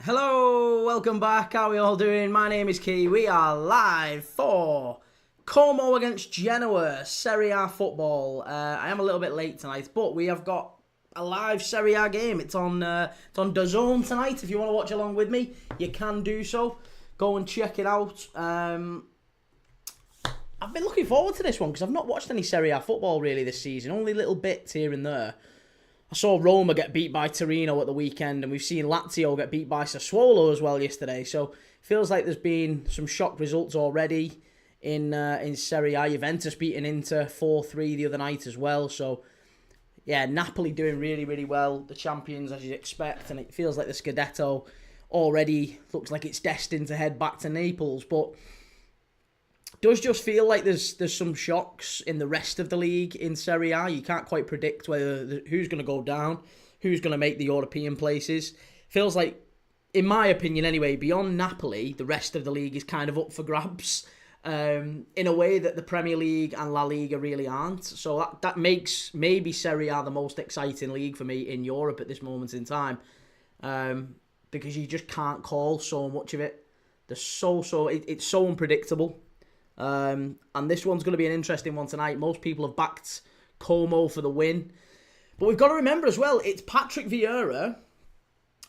Hello, welcome back. How are we all doing? My name is Kee. We are live for Como against Genoa, Serie A football. I am a little bit late tonight, but we have got a live Serie A game. It's on DAZN tonight. If you want to watch along with me, you can do so. Go and check it out. I've been looking forward to this one because I've not watched any Serie A football really this season. Only little bits here and there. I saw Roma get beat by Torino at the weekend, and we've seen Lazio get beat by Sassuolo as well yesterday. So it feels like there's been some shock results already in Serie A. Juventus beating Inter 4-3 the other night as well. So yeah, Napoli doing really, really well. The champions, as you'd expect, and it feels like the Scudetto already looks like it's destined to head back to Naples. But does just feel like there's some shocks in the rest of the league in Serie A. You can't quite predict who's going to go down, who's going to make the European places. Feels like, in my opinion anyway, beyond Napoli, the rest of the league is kind of up for grabs in a way that the Premier League and La Liga really aren't. So that makes maybe Serie A the most exciting league for me in Europe at this moment in time, because you just can't call so much of it. It's so unpredictable. And this one's going to be an interesting one tonight. Most people have backed Como for the win. But we've got to remember as well, it's Patrick Vieira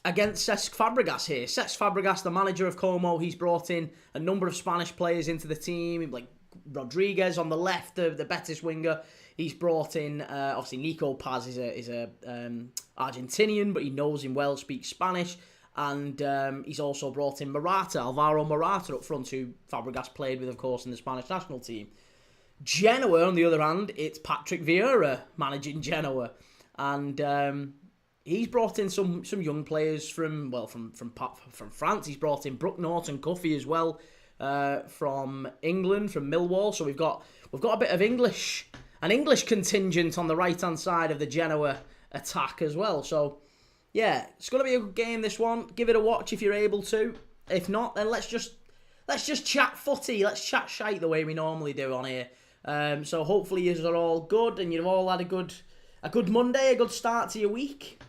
against Cesc Fabregas here. Cesc Fabregas, the manager of Como, he's brought in a number of Spanish players into the team, like Rodriguez on the left, the Betis winger. He's brought in, obviously, Nico Paz is a Argentinian, but he knows him well, speaks Spanish. And he's also brought in Alvaro Morata up front, who Fabregas played with, of course, in the Spanish national team. Genoa, on the other hand, it's Patrick Vieira managing Genoa. And he's brought in some young players from France. He's brought in Brooke Norton-Cuffy as well from England, from Millwall. So we've got a bit of an English contingent on the right-hand side of the Genoa attack as well. So yeah, it's going to be a good game, this one. Give it a watch if you're able to. If not, then let's just chat footy. Let's chat shite the way we normally do on here. So hopefully you are all good and you've all had a good Monday, a good start to your week.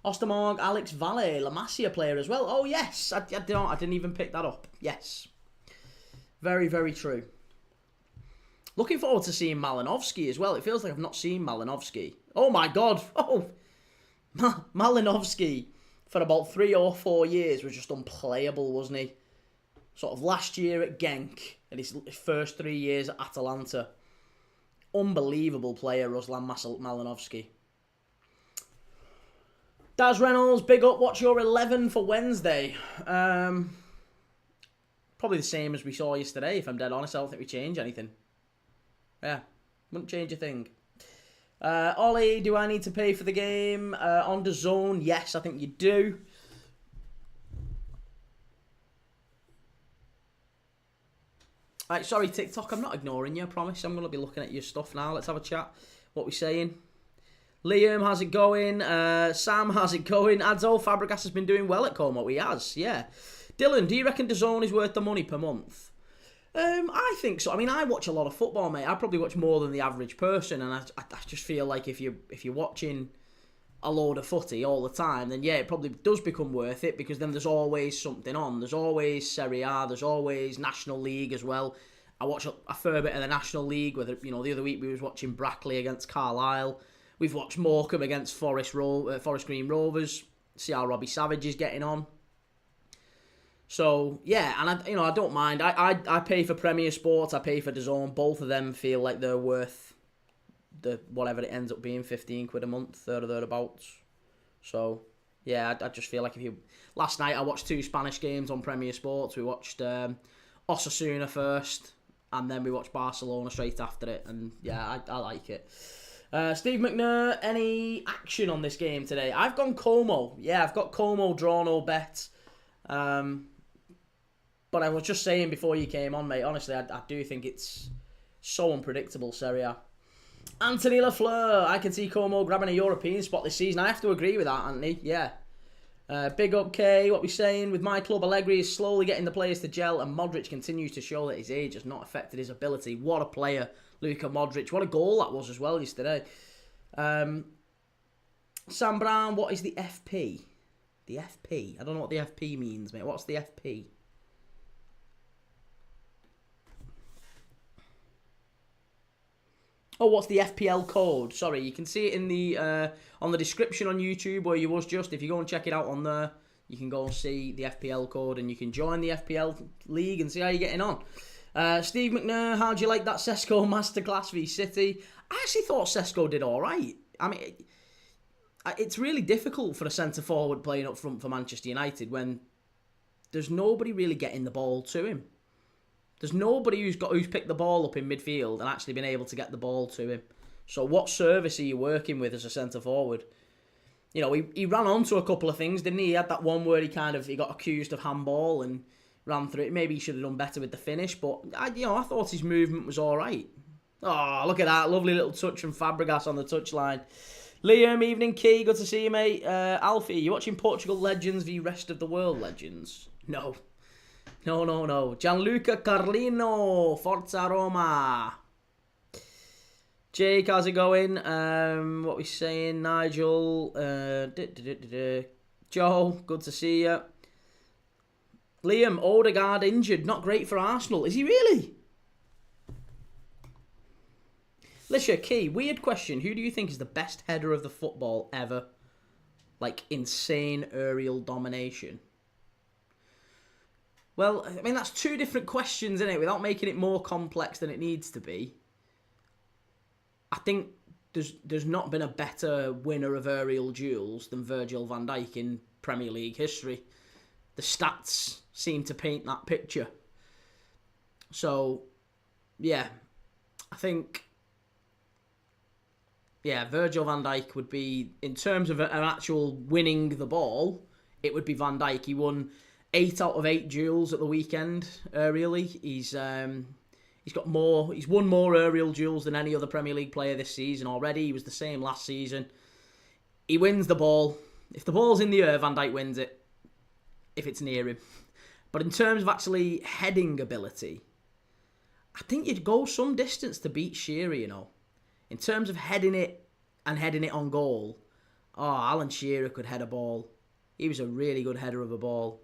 Ostermorg, Alex Valle, La Masia player as well. Oh yes, I didn't even pick that up. Yes, very, very true. Looking forward to seeing Malinovsky as well. It feels like I've not seen Malinovsky. Oh my God. Oh. Malinovsky for about 3 or 4 years was just unplayable, wasn't he? Sort of last year at Genk and his first 3 years at Atalanta. Unbelievable player, Ruslan Malinovsky. Daz Reynolds, big up. What's your 11 for Wednesday? Probably the same as we saw yesterday, if I'm dead honest. I don't think we change anything. Yeah, wouldn't change a thing. Ollie, do I need to pay for the game on DAZN? Yes, I think you do. Right, sorry, TikTok, I'm not ignoring you, I promise. I'm going to be looking at your stuff now. Let's have a chat. What we saying? Liam, how's it going? Sam, how's it going? Adzo, Fabregas has been doing well at Como. He has, yeah. Dylan, do you reckon DAZN is worth the money per month? I think so. I mean, I watch a lot of football, mate. I probably watch more than the average person, and I just feel like if you're watching a load of footy all the time, then yeah, it probably does become worth it, because then there's always something on. There's always Serie A, there's always National League as well. I watch a fair bit of the National League. Whether the other week we was watching Brackley against Carlisle. We've watched Morecambe against Forest Green Rovers. See how Robbie Savage is getting on. So yeah, and I don't mind. I pay for Premier Sports. I pay for DAZN. Both of them feel like they're worth the whatever it ends up being, £15 a month, or thereabouts. So yeah, I just feel like last night I watched 2 Spanish games on Premier Sports. We watched Osasuna first, and then we watched Barcelona straight after it. And yeah, I like it. Steve McNair, any action on this game today? I've gone Como. Yeah, I've got Como draw no bet. But I was just saying before you came on, mate, honestly, I do think it's so unpredictable, Serie A. Anthony Lafleur, I can see Como grabbing a European spot this season. I have to agree with that, Anthony, yeah. Big up, Kay, what we saying? With my club, Allegri is slowly getting the players to gel, and Modric continues to show that his age has not affected his ability. What a player, Luka Modric. What a goal that was as well yesterday. Sam Brown, what is the FP? The FP. I don't know what the FP means, mate. What's the FP? Oh, what's the FPL code? Sorry, you can see it in the on the description on YouTube where you was just. If you go and check it out on there, you can go and see the FPL code and you can join the FPL league and see how you're getting on. Steve McNair, how do you like that Sesko masterclass v City? I actually thought Sesko did all right. I mean, it's really difficult for a centre-forward playing up front for Manchester United when there's nobody really getting the ball to him. There's nobody who's picked the ball up in midfield and actually been able to get the ball to him. So what service are you working with as a centre-forward? You know, he ran onto a couple of things, didn't he? He had that one where he got accused of handball and ran through it. Maybe he should have done better with the finish, but I thought his movement was all right. Oh, look at that. Lovely little touch from Fabregas on the touchline. Liam, evening, Key. Good to see you, mate. Alfie, you watching Portugal Legends v Rest of the World Legends? No. Gianluca Carlino, Forza Roma. Jake, how's it going? What we saying? Nigel. Joe, good to see you. Liam, Odegaard injured. Not great for Arsenal. Is he really? Lisha, Key, weird question. Who do you think is the best header of the football ever? Like, insane aerial domination. Well, I mean, that's two different questions, isn't it? Without making it more complex than it needs to be. I think there's not been a better winner of aerial duels than Virgil van Dijk in Premier League history. The stats seem to paint that picture. So, yeah, I think, Virgil van Dijk would be, in terms of an actual winning the ball, it would be Van Dijk. He won 8 out of 8 duels at the weekend aerially. He's won more aerial duels than any other Premier League player this season already. He was the same last season. He wins the ball. If the ball's in the air, Van Dijk wins it. If it's near him. But in terms of actually heading ability, I think you'd go some distance to beat Shearer, you know. In terms of heading it on goal, Alan Shearer could head a ball. He was a really good header of a ball.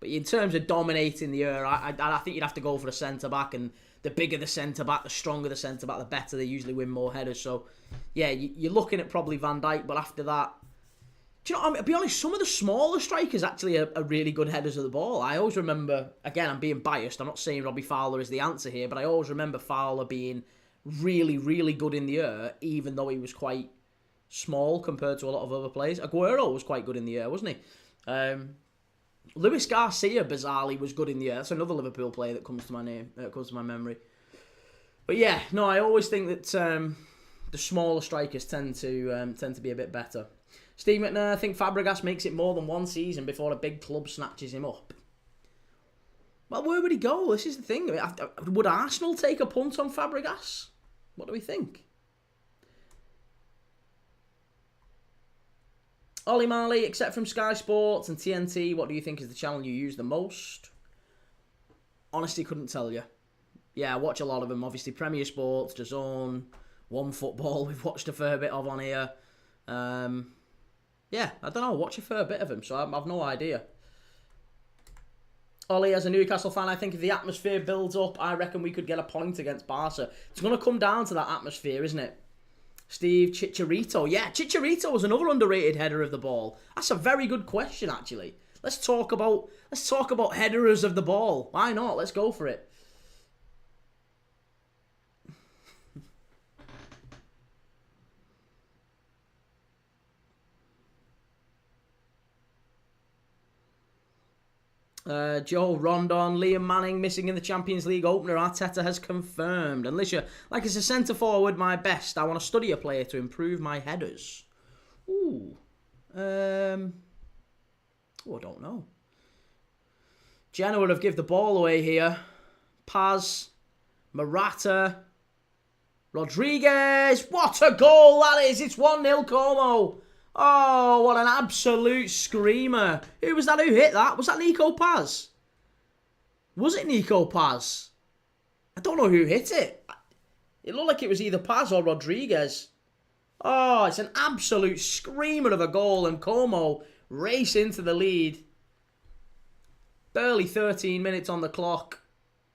But in terms of dominating the air, I think you'd have to go for a centre-back, and the bigger the centre-back, the stronger the centre-back, the better. They usually win more headers. So, yeah, you're looking at probably Van Dijk, but after that, do you know, I mean, to be honest, some of the smaller strikers actually are really good headers of the ball. I always remember, again, I'm being biased, I'm not saying Robbie Fowler is the answer here, but I always remember Fowler being really, really good in the air, even though he was quite small compared to a lot of other players. Aguero was quite good in the air, wasn't he? Luis Garcia, bizarrely, was good in the air. That's another Liverpool player that comes to my memory. But yeah, no, I always think that the smaller strikers tend to be a bit better. Steve McNair, I think Fabregas makes it more than one season before a big club snatches him up. Well, where would he go? This is the thing. Would Arsenal take a punt on Fabregas? What do we think? Ollie Marley, except from Sky Sports and TNT, what do you think is the channel you use the most? Honestly, couldn't tell you. Yeah, I watch a lot of them. Obviously, Premier Sports, DAZN, One Football, we've watched a fair bit of on here. Yeah, I don't know, watch a fair bit of them, so I've no idea. Ollie, as a Newcastle fan, I think if the atmosphere builds up, I reckon we could get a point against Barca. It's going to come down to that atmosphere, isn't it? Steve, Chicharito. Yeah, Chicharito was another underrated header of the ball. That's a very good question, actually. Let's talk about headers of the ball. Why not? Let's go for it. Joe Rondon, Liam Manning missing in the Champions League opener. Arteta has confirmed. And Lisha, like as a centre forward, my best. I want to study a player to improve my headers. Ooh. I don't know. Genoa have give the ball away here. Paz, Morata, Rodriguez. What a goal that is. It's 1-0 Como. Oh, what an absolute screamer. Who was that who hit that? Was that Nico Paz? Was it Nico Paz? I don't know who hit it. It looked like it was either Paz or Rodriguez. Oh, it's an absolute screamer of a goal, and Como race into the lead. Barely 13 minutes on the clock.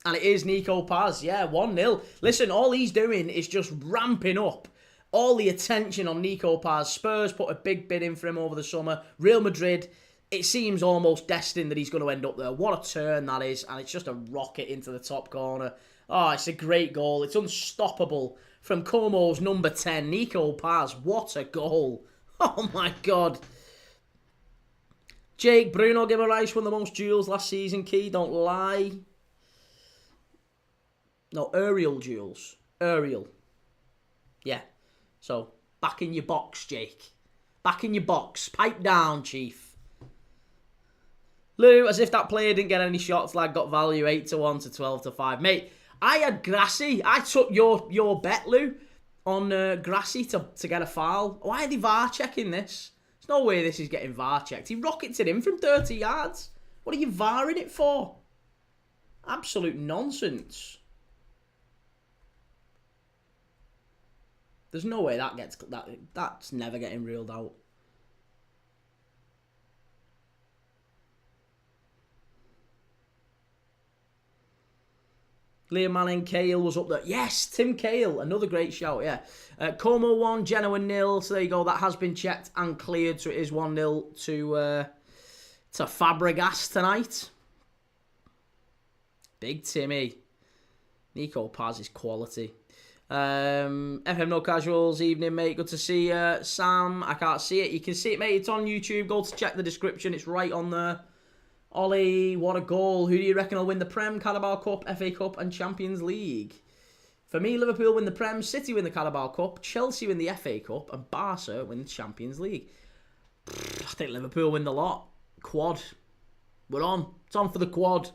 And it is Nico Paz. Yeah, 1-0. Listen, all he's doing is just ramping up all the attention on Nico Paz. Spurs put a big bid in for him over the summer. Real Madrid, it seems almost destined that he's going to end up there. What a turn that is. And it's just a rocket into the top corner. Oh, it's a great goal. It's unstoppable from Como's number 10, Nico Paz. What a goal. Oh, my God. Jake, Bruno Guimaraes won the most duels last season. Key, don't lie. No, aerial duels. Aerial. Yeah. So, back in your box, Jake. Back in your box. Pipe down, Chief. Lou, as if that player didn't get any shots, lad, got value 8-1 to 12-5. Mate, I had Grassy. I took your bet, Lou, on Grassy to get a foul. Why are they VAR checking this? There's no way this is getting VAR checked. He rockets it in from 30 yards. What are you VARing it for? Absolute nonsense. There's no way that's never getting reeled out. Liam Manning, Cahill was up there. Yes, Tim Cahill, another great shout, yeah. Como 1, Genoa 0. So there you go, that has been checked and cleared. So it is 1-0 to Fabregas tonight. Big Timmy. Nico Paz is quality. FM No Casuals, evening, mate. Good to see you. Sam, I can't see it. You can see it, mate. It's on YouTube. Go to check the description. It's right on there. Ollie, what a goal. Who do you reckon will win the Prem, Carabao Cup, FA Cup and Champions League? For me, Liverpool win the Prem, City win the Carabao Cup, Chelsea win the FA Cup and Barca win the Champions League. I think Liverpool win the lot. Quad. We're on. It's on for the quad.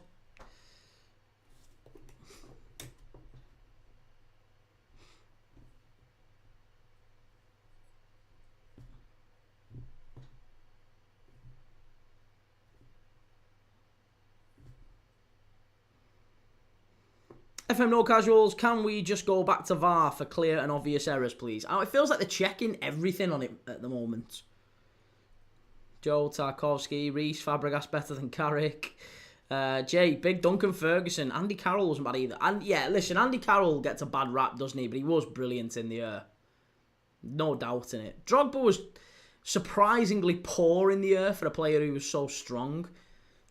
FM No Casuals, can we just go back to VAR for clear and obvious errors, please? Oh, it feels like they're checking everything on it at the moment. Joe, Tarkovsky, Reece, Fabregas better than Carrick. Jay, big Duncan Ferguson. Andy Carroll wasn't bad either. And yeah, listen, Andy Carroll gets a bad rap, doesn't he? But he was brilliant in the air. No doubt in it. Drogba was surprisingly poor in the air for a player who was so strong.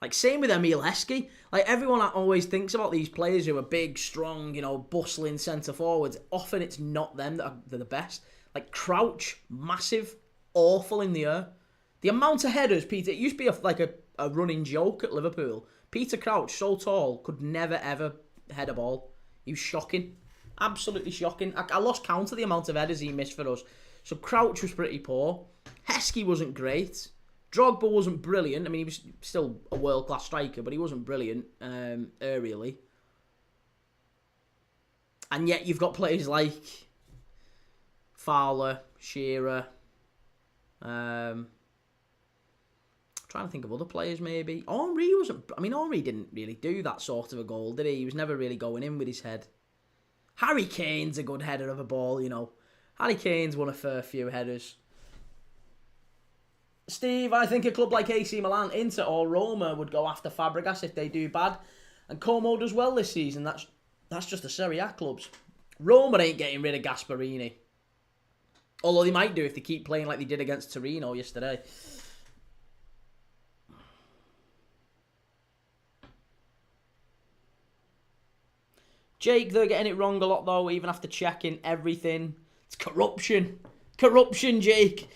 Like, same with Emile Heskey. Like, everyone always thinks about these players who are big, strong, you know, bustling centre-forwards. Often it's not them that are the best. Like, Crouch, massive, awful in the air. The amount of headers, Peter, it used to be a running joke at Liverpool. Peter Crouch, so tall, could never, ever head a ball. He was shocking. Absolutely shocking. I lost count of the amount of headers he missed for us. So Crouch was pretty poor. Heskey wasn't great. Drogba wasn't brilliant. I mean, he was still a world-class striker, but he wasn't brilliant aerially. And yet you've got players like Fowler, Shearer. Trying to think of other players, maybe. Henry wasn't... I mean, Henry didn't really do that sort of a goal, did he? He was never really going in with his head. Harry Kane's a good header of a ball, you know. Harry Kane's won a fair few headers. Steve, I think a club like AC Milan, Inter or Roma would go after Fabregas if they do bad. And Como does well this season. That's just the Serie A clubs. Roma ain't getting rid of Gasperini. Although they might do if they keep playing like they did against Torino yesterday. Jake, they're getting it wrong a lot though, even after checking everything. It's corruption. Corruption, Jake.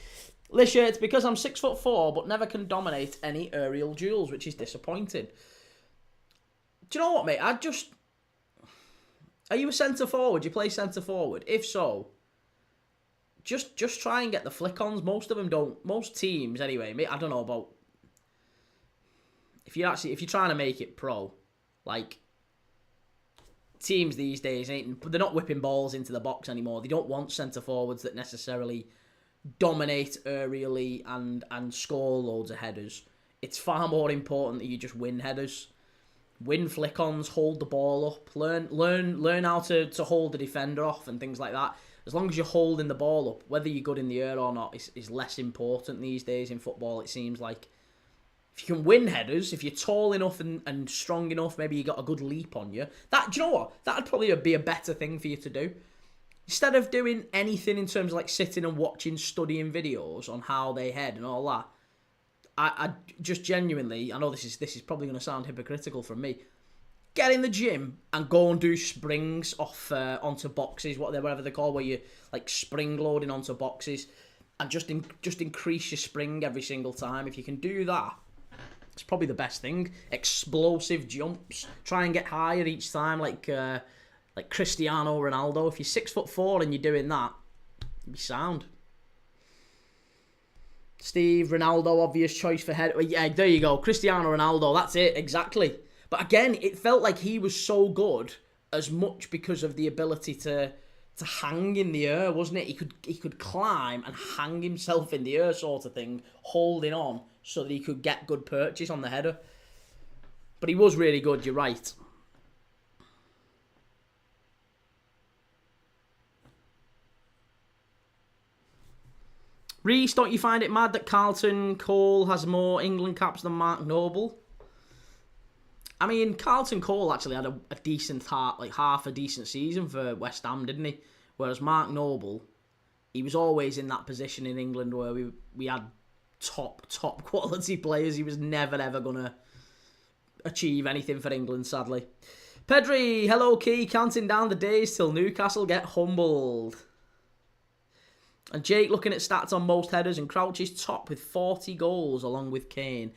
Lisha, it's because I'm 6'4", but never can dominate any aerial duels, which is disappointing. Do you know what, mate? Are you a centre forward? You play centre forward? If so, just try and get the flick-ons. Most of them don't. Most teams, anyway. Mate, I don't know about if you're trying to make it pro, like teams these days they're not whipping balls into the box anymore. They don't want centre forwards that necessarily dominate aerially and score loads of headers. It's far more important that you just win headers, win flick-ons, hold the ball up, learn how to hold the defender off and things like that. as long as you're holding the ball up, whether you're good in the air or not, is less important these days in football, it seems like. If you can win headers, if you're tall enough and strong enough, maybe you got a good leap on you. Do you know what? That'd probably be a better thing for you to do. Instead of doing anything in terms of like sitting and watching, studying videos on how they head and all that, I just genuinely, I know this is probably going to sound hypocritical from me, get in the gym and go and do springs off onto boxes, whatever they're called, where you like spring loading onto boxes, and just increase your spring every single time. If you can do that, it's probably the best thing. Explosive jumps. Try and get higher each time, like Cristiano Ronaldo. If you're 6'4" and you're doing that, you'll be sound. Steve, Ronaldo, obvious choice for head. Yeah, there you go. Cristiano Ronaldo, that's it, exactly. But again, it felt like he was so good as much because of the ability to hang in the air, wasn't it? He could climb and hang himself in the air, sort of thing, holding on so that he could get good purchase on the header. But he was really good, you're right. Reese, don't you find it mad that Carlton Cole has more England caps than Mark Noble? I mean, Carlton Cole actually had a decent half a decent season for West Ham, didn't he? Whereas Mark Noble, he was always in that position in England where we had top quality players. He was never ever gonna achieve anything for England, sadly. Pedri, hello Key, counting down the days till Newcastle get humbled. And Jake looking at stats on most headers, and Crouch is top with 40 goals along with Kane.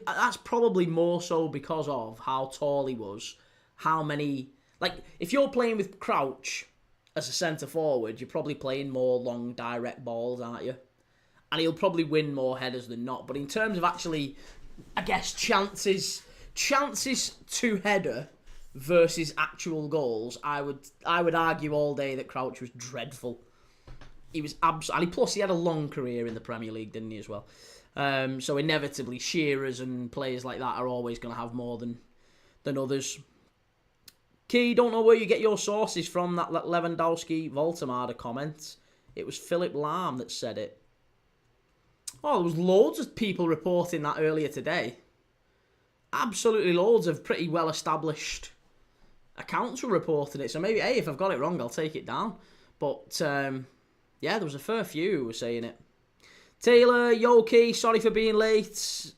That's probably more so because of how tall he was. How many... Like, if you're playing with Crouch as a centre-forward, you're probably playing more long, direct balls, aren't you? And he'll probably win more headers than not. But in terms of actually, I guess, chances to header versus actual goals, I would argue all day that Crouch was dreadful. He was absolutely... Plus, he had a long career in the Premier League, didn't he, as well? So, inevitably, Shearers and players like that are always going to have more than others. Key, don't know where you get your sources from, that Lewandowski-Voltemade comment. It was Philip Lahm that said it. Oh, there was loads of people reporting that earlier today. Absolutely loads of pretty well-established accounts were reporting it. So, maybe, hey, if I've got it wrong, I'll take it down. But... yeah, there was a fair few who were saying it. Taylor, Yoki, sorry for being late.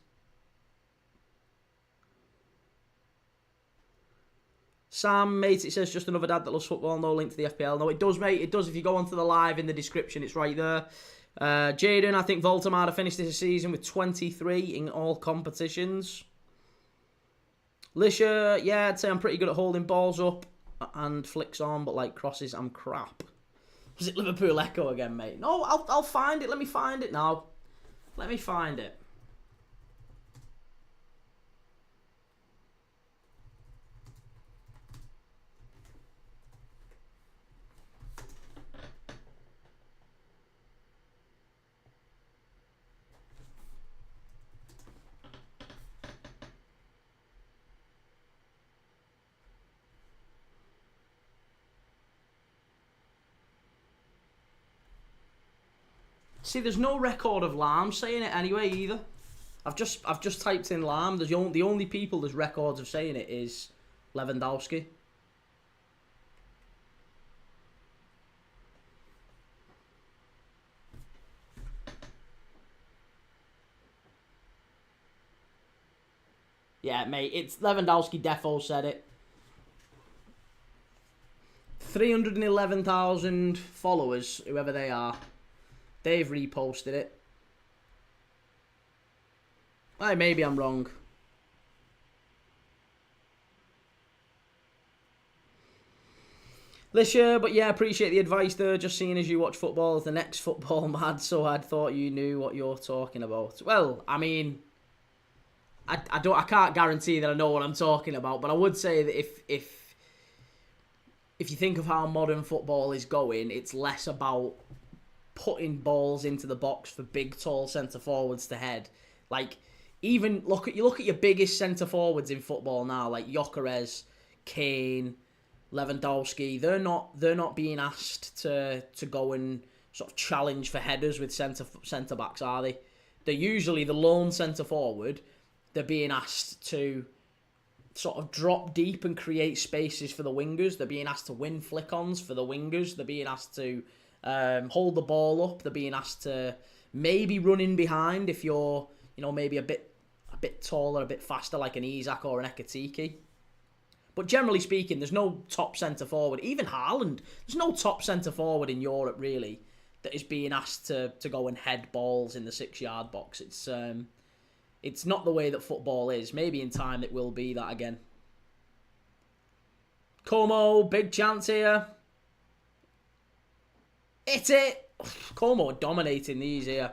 Sam, mate, it says just another dad that loves football, no link to the FPL. No, it does, mate, it does. If you go onto the live in the description, it's right there. Jaden, I think Voltemade finished this season with 23 in all competitions. Lisha, yeah, I'd say I'm pretty good at holding balls up and flicks on, but like crosses, I'm crap. Was it Liverpool Echo again, mate? No, I'll find it. Let me find it now. Let me find it. See, there's no record of Lahm saying it anyway either. I've just typed in Lahm. The only people there's records of saying it is Lewandowski. Yeah, mate, it's Lewandowski. Defo said it. 311,000 followers, whoever they are. They've reposted it. Hey, maybe I'm wrong. Lisha, but yeah, appreciate the advice there. Just seeing as you watch football as the next football mad, so I thought you knew what you're talking about. Well, I mean, I can't guarantee that I know what I'm talking about, but I would say that if you think of how modern football is going, it's less about putting balls into the box for big, tall centre forwards to head. Like, even look at your biggest centre forwards in football now, like Gyökeres, Kane, Lewandowski, they're not being asked to go and sort of challenge for headers with centre backs, are they? They're usually the lone centre forward. They're being asked to sort of drop deep and create spaces for the wingers. They're being asked to win flick-ons for the wingers. They're being asked to hold the ball up. They're being asked to maybe run in behind if you're, maybe a bit taller, a bit faster, like an Isak or an Ekatike. But generally speaking, there's no top centre forward. Even Haaland, there's no top centre forward in Europe really that is being asked to go and head balls in the 6-yard box. It's not the way that football is. Maybe in time it will be that again. Como, big chance here. Hit it. Como dominating these here.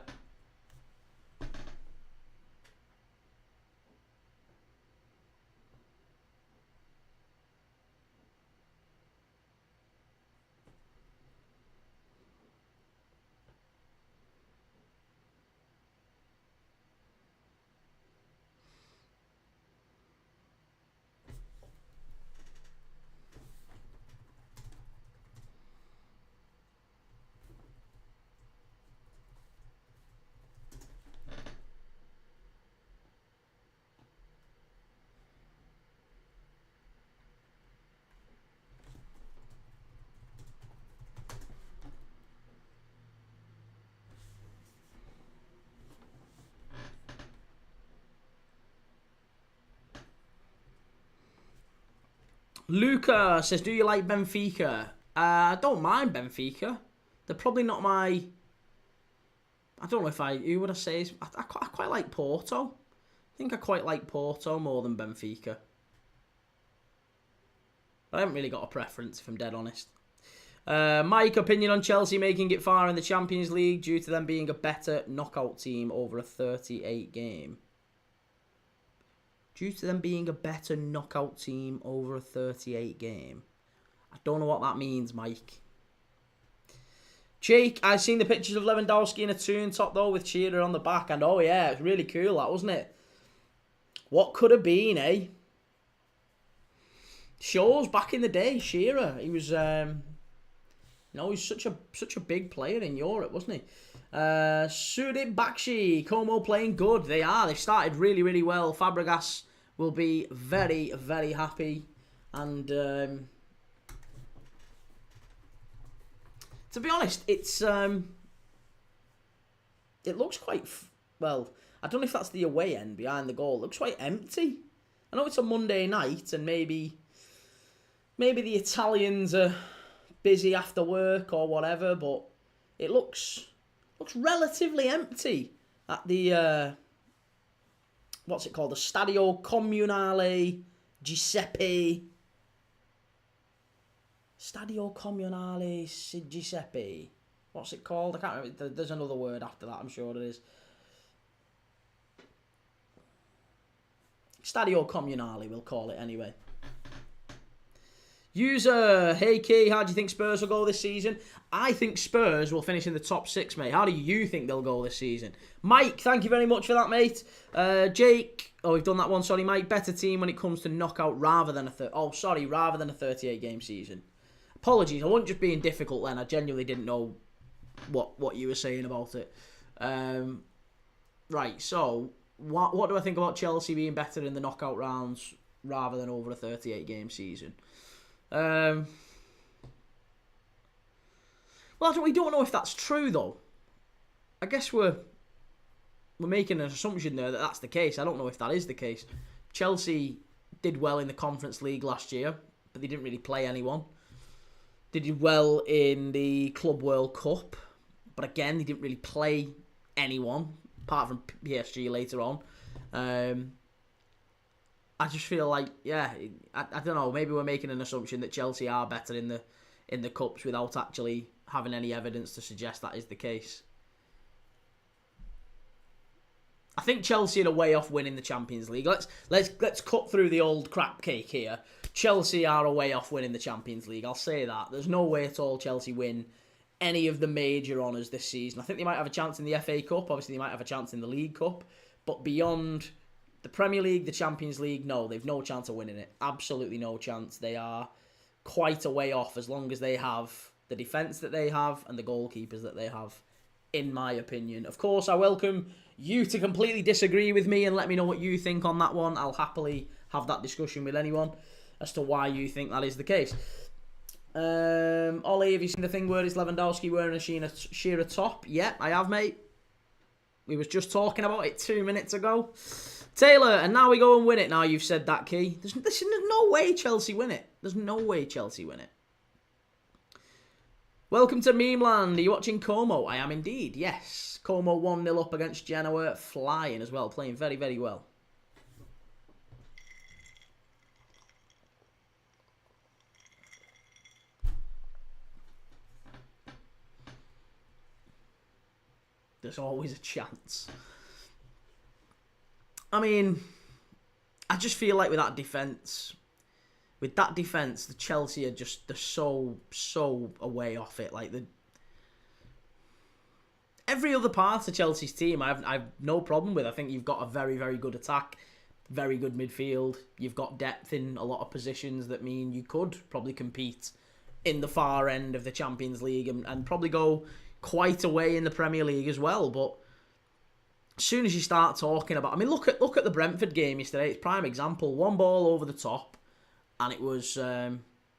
Luca says, do you like Benfica? I don't mind Benfica. They're probably not my... I don't know who would I say? I quite like Porto. I think I quite like Porto more than Benfica. I haven't really got a preference, if I'm dead honest. Mike, opinion on Chelsea making it far in the Champions League due to them being a better knockout team over a 38 game. Due to them being a better knockout team over a 38 game. I don't know what that means, Mike. Jake, I've seen the pictures of Lewandowski in a turn top though with Shearer on the back, and oh yeah, it was really cool that, wasn't it? What could have been, eh? Shows back in the day, Shearer. He was he's such a big player in Europe, wasn't he? Sudip Bakshi, Como playing good. They are. They've started really, really well. Fabregas will be very, very happy. And to be honest, it's it looks quite well. I don't know if that's the away end behind the goal. It looks quite empty. I know it's a Monday night, and maybe the Italians are busy after work or whatever, but it looks relatively empty at the what's it called? The Stadio Comunale Giuseppe. Stadio Comunale Giuseppe. What's it called? I can't remember. There's another word after that, I'm sure it is. Stadio Comunale, we'll call it anyway. User, hey Key, how do you think Spurs will go this season? I think Spurs will finish in the top 6, mate. How do you think they'll go this season? Mike, thank you very much for that, mate. Jake, we've done that one, sorry, Mike. Better team when it comes to knockout rather than a 38-game season. Apologies, I wasn't just being difficult then. I genuinely didn't know what you were saying about it. Right, so what do I think about Chelsea being better in the knockout rounds rather than over a 38-game season? Well, we don't know if that's true though. I guess we're making an assumption there that that's the case. I don't know if that is the case. Chelsea did well in the Conference League last year, but they didn't really play anyone. They did well in the Club World Cup, but again, they didn't really play anyone apart from PSG later on. I just feel like, I don't know, maybe we're making an assumption that Chelsea are better in the cups without actually having any evidence to suggest that is the case. I think Chelsea are a way off winning the Champions League. Let's cut through the old crap cake here. Chelsea are a way off winning the Champions League. I'll say that. There's no way at all Chelsea win any of the major honours this season. I think they might have a chance in the FA Cup. Obviously, they might have a chance in the League Cup. But beyond the Premier League, the Champions League, no, they've no chance of winning it. Absolutely no chance. They are quite a way off as long as they have the defence that they have and the goalkeepers that they have, in my opinion. Of course, I welcome you to completely disagree with me and let me know what you think on that one. I'll happily have that discussion with anyone as to why you think that is the case. Ollie, have you seen the thing where is Lewandowski wearing a Shearer top? Yeah, I have, mate. We was just talking about it 2 minutes ago. Taylor, and now we go and win it. Now you've said that, Key. There's no way Chelsea win it. There's no way Chelsea win it. Welcome to Meme Land. Are you watching Como? I am indeed, yes. Como 1-0 up against Genoa. Flying as well. Playing very, very well. There's always a chance. I mean, I just feel like with that defence, the Chelsea are just, they're so away off it. Like, every other part of Chelsea's team, I've no problem with. I think you've got a very, very good attack, very good midfield. You've got depth in a lot of positions that mean you could probably compete in the far end of the Champions League and probably go quite a way in the Premier League as well. But as soon as you start talking about, I mean, look at the Brentford game yesterday. It's prime example. One ball over the top, and it was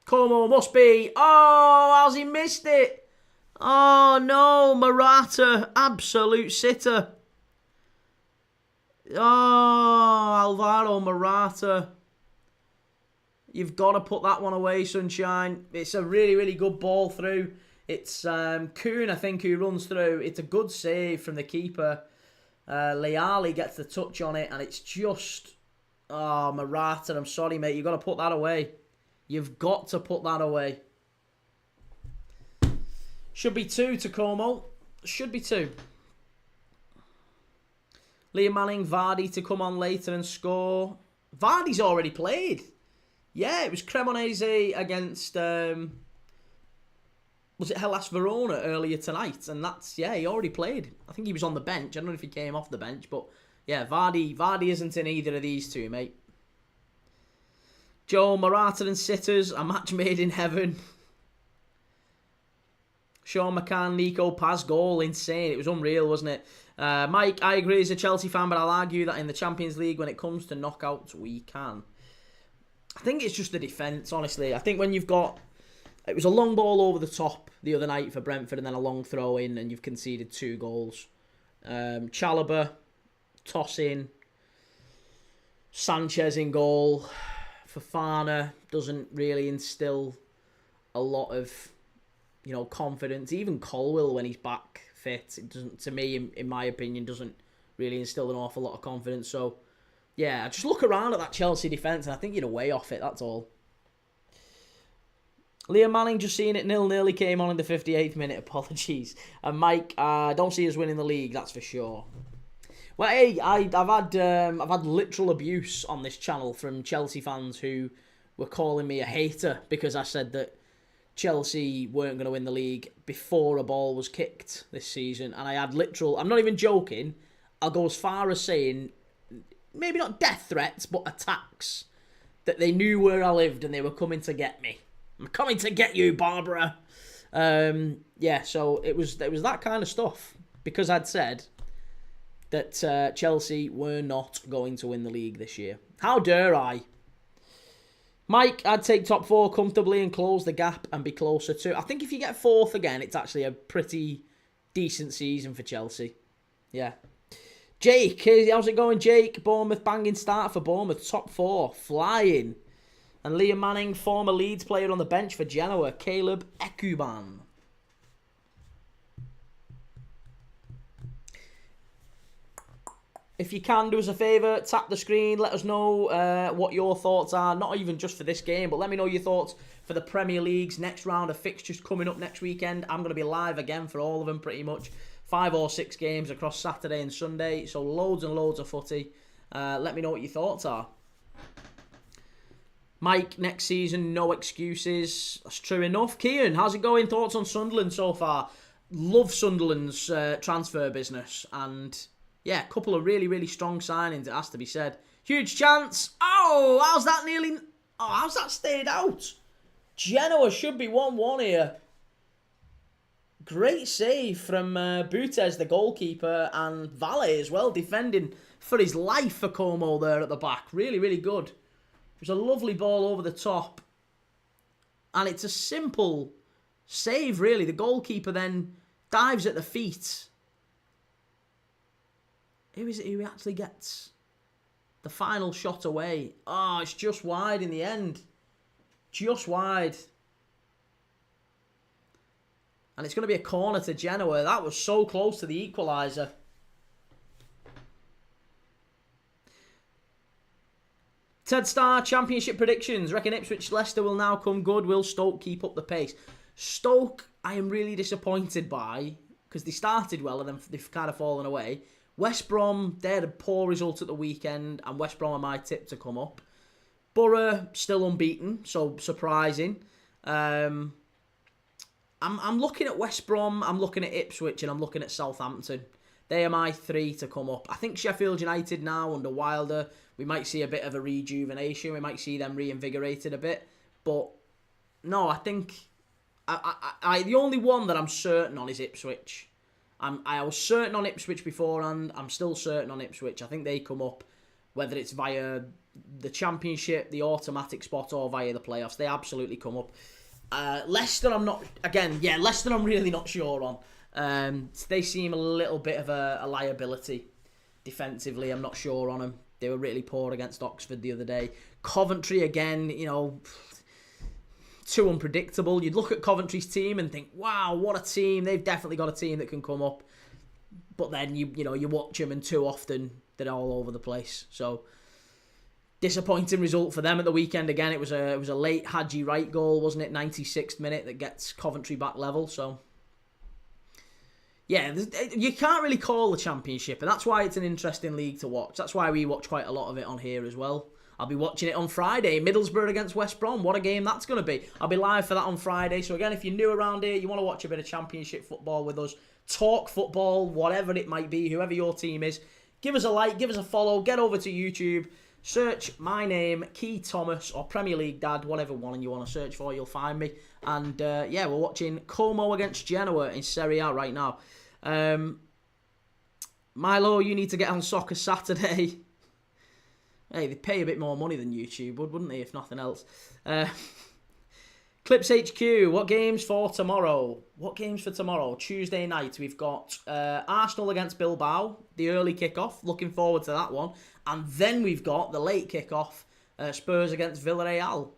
Como must be. Oh, how's he missed it? Oh no, Morata, absolute sitter. Oh, Alvaro Morata. You've got to put that one away, sunshine. It's a really, really good ball through. It's Kuhn, I think, who runs through. It's a good save from the keeper. Leali gets the touch on it, and it's just... Oh, Morata, I'm sorry, mate. You've got to put that away. You've got to put that away. Should be 2 to Como. Should be 2. Liam Manning, Vardy to come on later and score. Vardy's already played. Yeah, it was Cremonese against... was it Hellas Verona earlier tonight? And that's, yeah, he already played. I think he was on the bench. I don't know if he came off the bench, but yeah, Vardy isn't in either of these two, mate. Joe, Morata and Sitters, a match made in heaven. Sean McCann, Nico Paz goal, insane. It was unreal, wasn't it? Mike, I agree as a Chelsea fan, but I'll argue that in the Champions League, when it comes to knockouts, we can. I think it's just the defence, honestly. I think when you've got... It was a long ball over the top the other night for Brentford and then a long throw in and you've conceded 2 goals. Chalobah, toss in. Sanchez in goal. Fofana doesn't really instill a lot of, confidence. Even Colwill, when he's back fit, it doesn't, to me, in my opinion, doesn't really instill an awful lot of confidence. So, yeah, just look around at that Chelsea defence and I think you're way off it, that's all. Liam Manning, just seeing it 0-0. He came on in the 58th minute. Apologies. And Mike, don't see us winning the league, that's for sure. Well, hey, I've had literal abuse on this channel from Chelsea fans who were calling me a hater because I said that Chelsea weren't going to win the league before a ball was kicked this season. And I had literal... I'm not even joking. I'll go as far as saying, maybe not death threats, but attacks. That they knew where I lived and they were coming to get me. I'm coming to get you, Barbara. Yeah, so it was that kind of stuff. Because I'd said that Chelsea were not going to win the league this year. How dare I? Mike, I'd take top 4 comfortably and close the gap and be closer to... I think if you get 4th again, it's actually a pretty decent season for Chelsea. Yeah. Jake, how's it going, Jake? Bournemouth, banging start for Bournemouth. Top 4, flying. And Liam Manning, former Leeds player on the bench for Genoa. Caleb Ekuban. If you can, do us a favour, tap the screen, let us know what your thoughts are. Not even just for this game, but let me know your thoughts for the Premier League's next round of fixtures coming up next weekend. I'm going to be live again for all of them, pretty much. 5 or 6 games across Saturday and Sunday, so loads and loads of footy. Let me know what your thoughts are. Mike, next season, no excuses. That's true enough. Kieran, how's it going? Thoughts on Sunderland so far? Love Sunderland's transfer business. And, yeah, a couple of really, really strong signings, it has to be said. Huge chance. Oh, how's that stayed out? Genoa should be 1-1 here. Great save from Butes, the goalkeeper, and Valle as well, defending for his life for Como there at the back. Really, really good. It was a lovely ball over the top. And it's a simple save, really. The goalkeeper then dives at the feet. Who is it who actually gets the final shot away? Oh, it's just wide in the end. Just wide. And it's going to be a corner to Genoa. That was so close to the equaliser. Ted Starr, Championship predictions. Reckon Ipswich Leicester will now come good. Will Stoke keep up the pace? Stoke, I am really disappointed by, because they started well and then they've kind of fallen away. West Brom, they had a poor result at the weekend, and West Brom are my tip to come up. Borough, still unbeaten, so surprising. I'm looking at West Brom, I'm looking at Ipswich, and I'm looking at Southampton. They are my 3 to come up. I think Sheffield United now, under Wilder, we might see a bit of a rejuvenation. We might see them reinvigorated a bit. But, no, I think... the only one that I'm certain on is Ipswich. I was certain on Ipswich beforehand. I'm still certain on Ipswich. I think they come up, whether it's via the Championship, the automatic spot, or via the playoffs. They absolutely come up. Leicester, I'm not... Again, yeah, Leicester I'm really not sure on. They seem a little bit of a liability defensively. I'm not sure on them. They were really poor against Oxford the other day. Coventry, again, you know... too unpredictable. You'd look at Coventry's team and think, wow, what a team. They've definitely got a team that can come up. But then, you watch them and too often they're all over the place. So, disappointing result for them at the weekend. Again, it was a late Hadji Wright goal, wasn't it? 96th minute that gets Coventry back level. So, yeah, you can't really call the Championship. And that's why it's an interesting league to watch. That's why we watch quite a lot of it on here as well. I'll be watching it on Friday. Middlesbrough against West Brom. What a game that's going to be. I'll be live for that on Friday. So again, if you're new around here, you want to watch a bit of Championship football with us, talk football, whatever it might be, whoever your team is, give us a like, give us a follow, get over to YouTube, search my name, Kee Thomas, or Premier League Dad, whatever one you want to search for, you'll find me. And yeah, we're watching Como against Genoa in Serie A right now. Milo, you need to get on Soccer Saturday. Hey, they pay a bit more money than YouTube would, wouldn't they, if nothing else? Clips HQ, what games for tomorrow? What games for tomorrow? Tuesday night, we've got Arsenal against Bilbao, the early kickoff. Looking forward to that one. And then we've got the late kickoff, Spurs against Villarreal.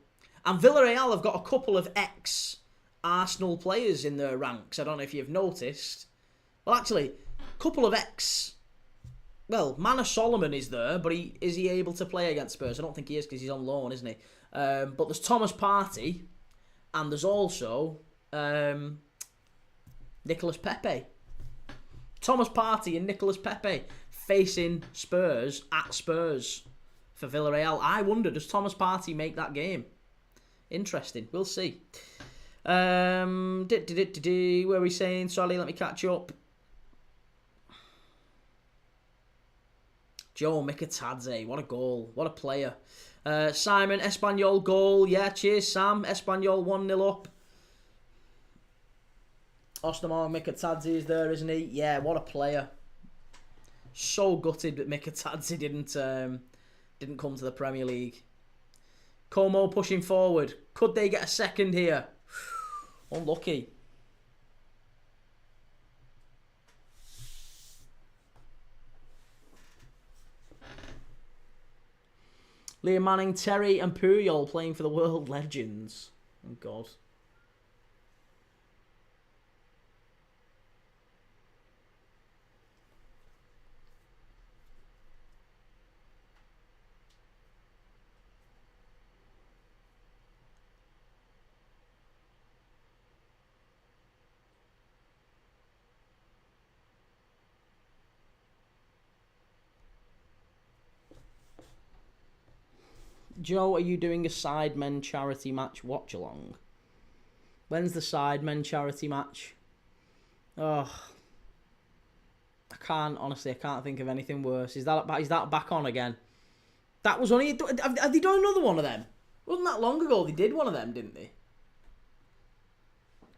And Villarreal have got a couple of ex-Arsenal players in their ranks. I don't know if you've noticed. Well, actually, a couple of ex... Well, Manor Solomon is there, but is he able to play against Spurs? I don't think he is because he's on loan, isn't he? But there's Thomas Partey, and there's also Nicolas Pepe. Thomas Partey and Nicolas Pepe facing Spurs at Spurs for Villarreal. I wonder, does Thomas Partey make that game? Interesting. We'll see. Where are we saying? Sorry, let me catch up. Joe Mikatadze, what a goal. What a player. Simon, Espanyol goal. Yeah, cheers, Sam. Espanyol 1-0 up. Ostamar Mikatadze is there, isn't he? Yeah, what a player. So gutted that Mikatadze didn't come to the Premier League. Como pushing forward. Could they get a second here? Unlucky. Liam Manning, Terry and Puyol playing for the world legends. Oh, God. Joe, are you doing a Sidemen charity match watch along? When's the Sidemen charity match? Oh, I can't think of anything worse. Is that back on again? That was only... Have they done another one of them? Wasn't that long ago they did one of them, didn't they?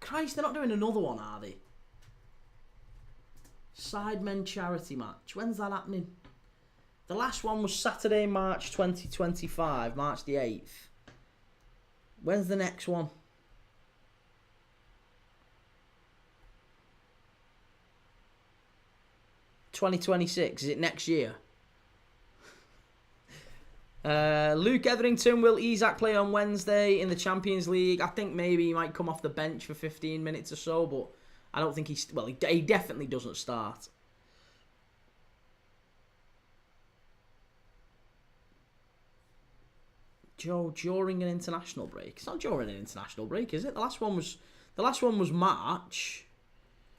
Christ, they're not doing another one, are they? Sidemen charity match. When's that happening? The last one was Saturday, March 2025, March the 8th. When's the next one? 2026. Is it next year? Luke Etherington, will Isak play on Wednesday in the Champions League? I think maybe he might come off the bench for 15 minutes or so, but I don't think he's... Well, he definitely doesn't start. Joe, during an international break. It's not during an international break, is it? The last one was March.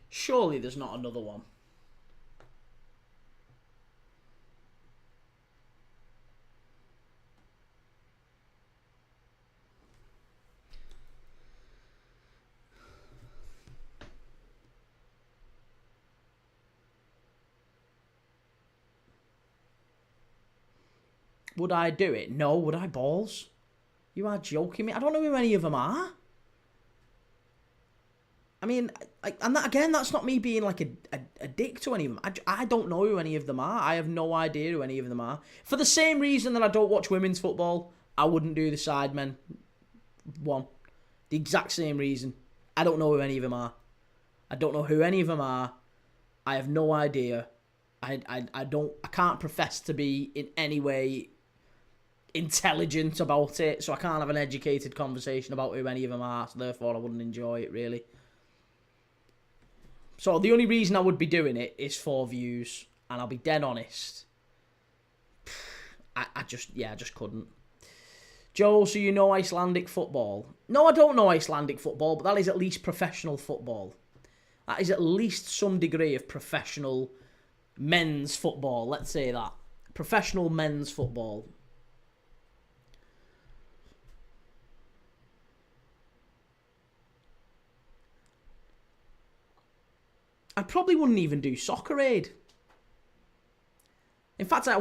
Surely there's not another one. Would I do it? No. Would I balls? You are joking me. I don't know who any of them are. I mean, and that, again, that's not me being like a dick to any of them. I don't know who any of them are. I have no idea who any of them are. For the same reason that I don't watch women's football, I wouldn't do the Sidemen one. The exact same reason. I don't know who any of them are. I don't know who any of them are. I have no idea. I can't profess to be in any way intelligent about it, so I can't have an educated conversation about who any of them are, so therefore I wouldn't enjoy it, really. So the only reason I would be doing it is for views, and I'll be dead honest. I just couldn't. Joe, so you know Icelandic football? No, I don't know Icelandic football, but that is at least professional football. That is at least some degree of professional men's football, let's say that. Professional men's football. I probably wouldn't even do Soccer Aid. In fact, I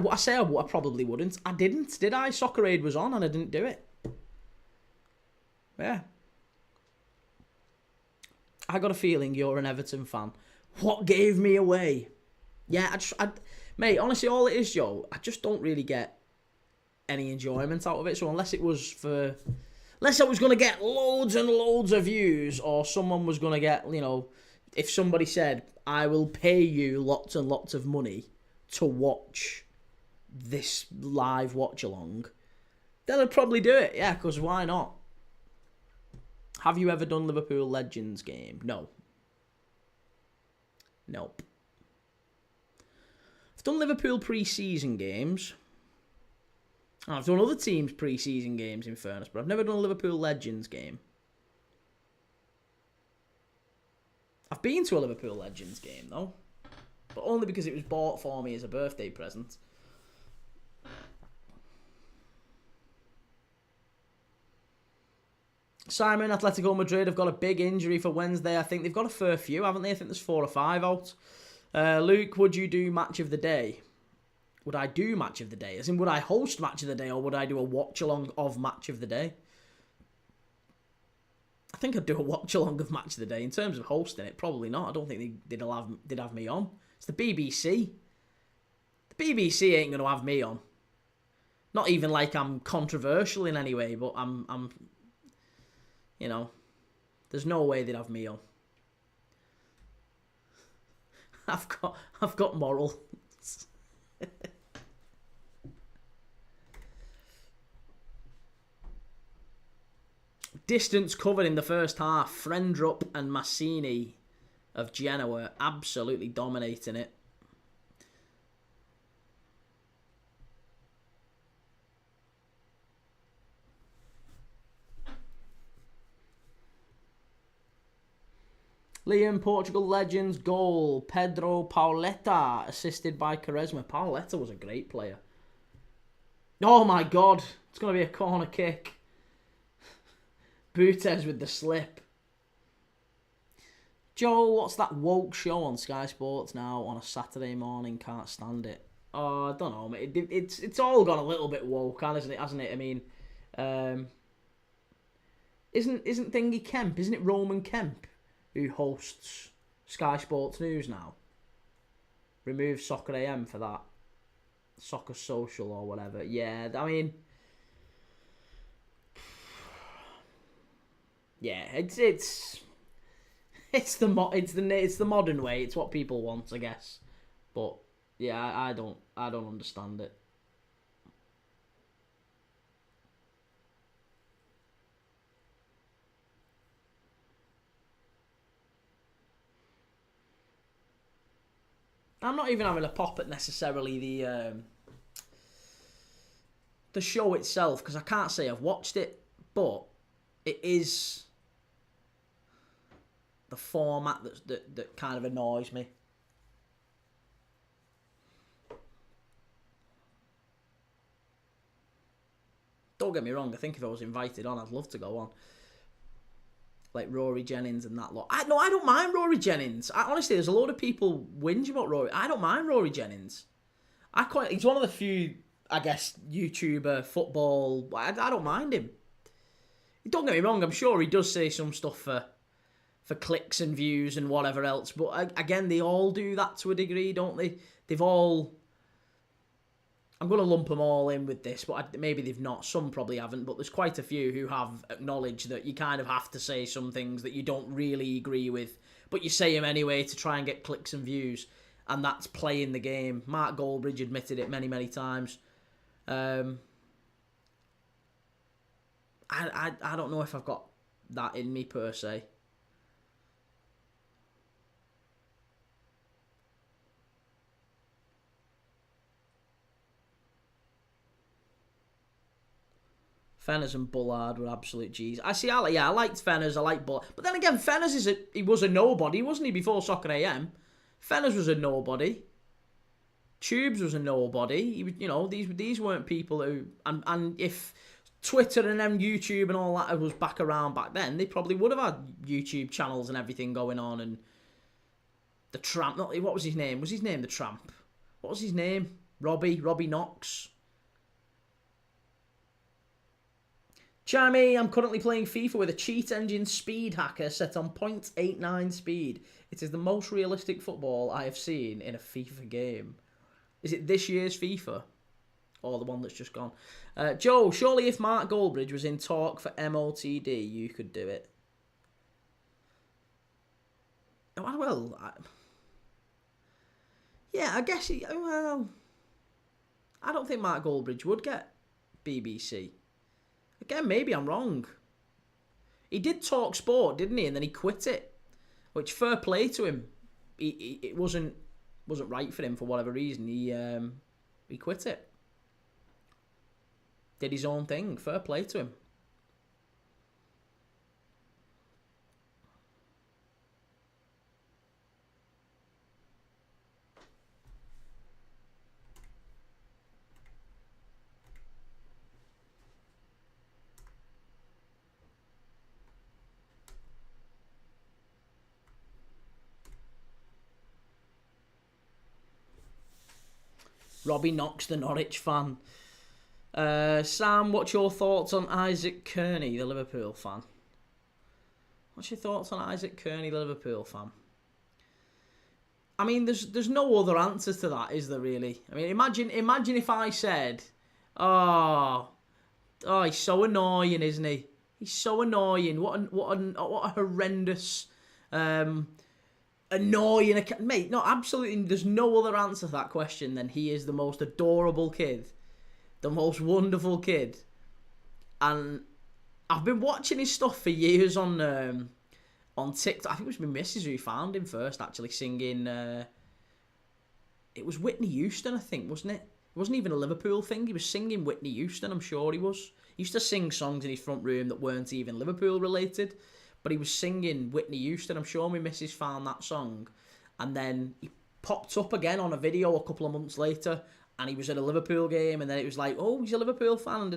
probably wouldn't. I didn't, did I? Soccer Aid was on and I didn't do it. Yeah. I got a feeling you're an Everton fan. What gave me away? Yeah, mate, honestly, all it is, Joe, I just don't really get any enjoyment out of it. So unless I was going to get loads and loads of views, or someone was going to get, you know, if somebody said, I will pay you lots and lots of money to watch this live watch-along, then I'd probably do it. Yeah, because why not? Have you ever done Liverpool Legends game? No. Nope. I've done Liverpool pre-season games. And I've done other teams' pre-season games, in fairness, but I've never done a Liverpool Legends game. I've been to a Liverpool Legends game, though. But only because it was bought for me as a birthday present. Simon, Atletico Madrid have got a big injury for Wednesday. I think they've got a fair few, haven't they? I think there's 4 or 5 out. Luke, would you do Match of the Day? Would I do Match of the Day? As in, would I host Match of the Day, or would I do a watch-along of Match of the Day? I think I'd do a watch-along of Match of the Day. In terms of hosting it, probably not. I don't think they'd have me on. It's the BBC. The BBC ain't going to have me on. Not even like I'm controversial in any way, but I'm you know, there's no way they'd have me on. I've got morals. Distance covered in the first half. Frendrup and Massini of Genoa absolutely dominating it. Liam, Portugal Legends goal. Pedro Pauleta, assisted by Quaresma. Pauleta was a great player. Oh my God. It's going to be a corner kick. Butes with the slip. Joe, what's that woke show on Sky Sports now on a Saturday morning? Can't stand it. Oh, I don't know, mate. It's all gone a little bit woke, hasn't it? I mean, isn't Thingy Kemp? Isn't it Roman Kemp who hosts Sky Sports News now. Remove Soccer AM for that. Soccer Social or whatever. Yeah, I mean, yeah, it's the modern way. It's what people want, I guess. But yeah, I don't understand it. I'm not even having a pop at necessarily the show itself, because I can't say I've watched it, but it is the format that kind of annoys me. Don't get me wrong, I think if I was invited on, I'd love to go on. Like Rory Jennings and that lot. I don't mind Rory Jennings. Honestly, there's a load of people whinge about Rory. I don't mind Rory Jennings. He's one of the few, I guess, YouTuber football. I don't mind him. Don't get me wrong, I'm sure he does say some stuff for clicks and views and whatever else. But again, they all do that to a degree, don't they? They've all... I'm going to lump them all in with this, but maybe they've not. Some probably haven't, but there's quite a few who have acknowledged that you kind of have to say some things that you don't really agree with, but you say them anyway to try and get clicks and views, and that's playing the game. Mark Goldbridge admitted it many, many times. I don't know if I've got that in me, per se. Fenners and Bullard were absolute G's. I liked Fenners, I liked Bullard. But then again, Fenners he was a nobody, wasn't he, before Soccer AM? Fenners was a nobody. Tubes was a nobody. These weren't people who... And if Twitter and then YouTube and all that was back around back then, they probably would have had YouTube channels and everything going on. And the Tramp... What was his name? Was his name the Tramp? What was his name? Robbie Knox. Jamie, I'm currently playing FIFA with a cheat engine speed hacker set on 0.89 speed. It is the most realistic football I have seen in a FIFA game. Is it this year's FIFA? Or the one that's just gone? Joe, surely if Mark Goldbridge was in talk for MOTD, you could do it. Well, I guess I don't think Mark Goldbridge would get BBC. Again, maybe I'm wrong. He did talk sport, didn't he? And then he quit it. Which, fair play to him. It wasn't right for him for whatever reason. He quit it. Did his own thing. Fair play to him. Robbie Knox, the Norwich fan. Sam, what's your thoughts on Isaac Kearney, the Liverpool fan? What's your thoughts on Isaac Kearney, the Liverpool fan? I mean, there's no other answer to that, is there really? I mean, imagine if I said, oh, he's so annoying, isn't he? He's so annoying. What a horrendous... annoying, mate. No, absolutely. There's no other answer to that question than he is the most adorable kid, the most wonderful kid, and I've been watching his stuff for years on TikTok. I think it was my missus who found him first, actually singing. It was Whitney Houston, I think, wasn't it? It wasn't even a Liverpool thing. He was singing Whitney Houston. I'm sure he was. He used to sing songs in his front room that weren't even Liverpool related. But he was singing Whitney Houston. I'm sure my missus found that song. And then he popped up again on a video a couple of months later. And he was at a Liverpool game. And then it was like, oh, he's a Liverpool fan.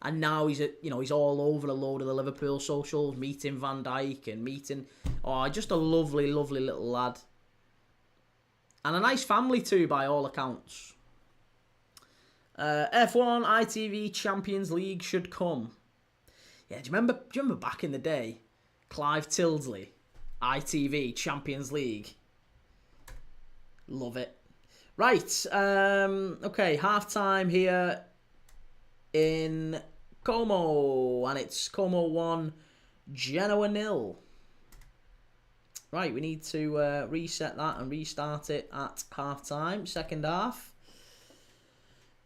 And now he's he's all over a load of the Liverpool socials, meeting Van Dijk and meeting... Oh, just a lovely, lovely little lad. And a nice family too, by all accounts. F1 ITV Champions League should come. Yeah, do you remember back in the day? Clive Tildesley ITV Champions League. Love it. Right. Okay. Half time here in Como, and it's Como 1, Genoa 0. Right, we need to reset that and restart it at half-time, second half.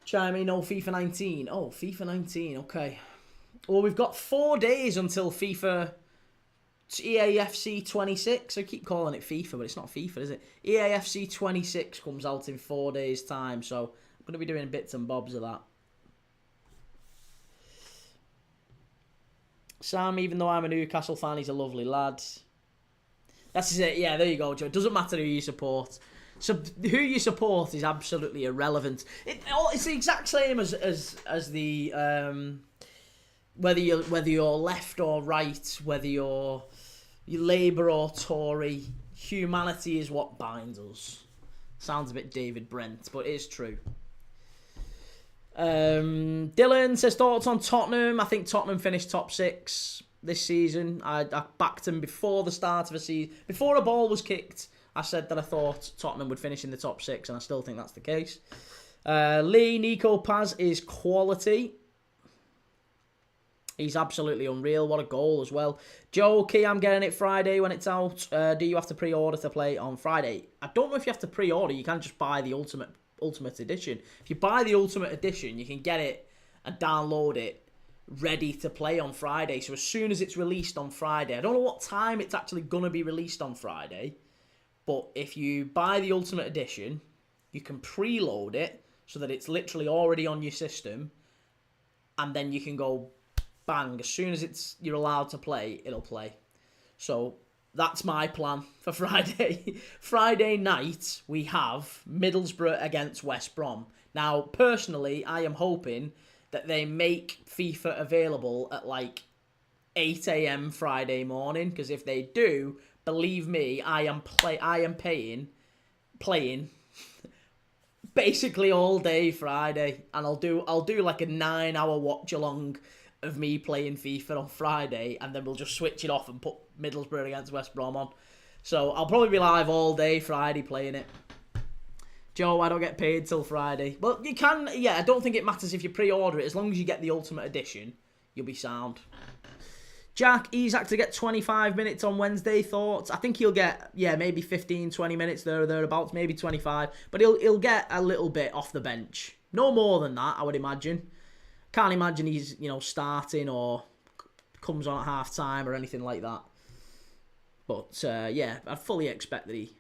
Chime in, oh, FIFA 19. Oh, FIFA 19, okay. Well, we've got 4 days until FIFA EAFC 26. I keep calling it FIFA, but it's not FIFA, is it? EAFC 26 comes out in 4 days' time, so I'm going to be doing bits and bobs of that. Sam, even though I'm a Newcastle fan, he's a lovely lad. That's it. Yeah, there you go, Joe. It doesn't matter who you support. So who you support is absolutely irrelevant. It's the exact same as the whether you're left or right, whether you're Labour or Tory. Humanity is what binds us. Sounds a bit David Brent, but it is true. Dylan says thoughts on Tottenham. I think Tottenham finished top 6 this season. I backed them before the start of the season. Before a ball was kicked, I said that I thought Tottenham would finish in the top 6, and I still think that's the case. Lee, Nico Paz is quality. He's absolutely unreal. What a goal as well. Joe, Key, I'm getting it Friday when it's out. Do you have to pre-order to play on Friday? I don't know if you have to pre-order. You can just buy the Ultimate Edition. If you buy the Ultimate Edition, you can get it and download it ready to play on Friday. So as soon as it's released on Friday, I don't know what time it's actually going to be released on Friday, but if you buy the Ultimate Edition, you can preload it so that it's literally already on your system, and then you can go bang, as soon as you're allowed to play, it'll play. So that's my plan for Friday. Friday night, we have Middlesbrough against West Brom. Now, personally, I am hoping that they make FIFA available at like 8 a.m. Friday morning, because if they do, believe me, I am playing basically all day Friday, and I'll do like a 9-hour watch along of me playing FIFA on Friday, and then we'll just switch it off and put Middlesbrough against West Brom on. So I'll probably be live all day Friday playing it. Joe, I don't get paid till Friday. Well, you can, yeah, I don't think it matters if you pre-order it. As long as you get the Ultimate Edition, you'll be sound. Jack, Isak to get 25 minutes on Wednesday, thoughts? I think he'll get, yeah, maybe 15, 20 minutes there or thereabouts, maybe 25. But he'll get a little bit off the bench. No more than that, I would imagine. Can't imagine he's, starting or comes on at half-time or anything like that. But, yeah, I fully expect that he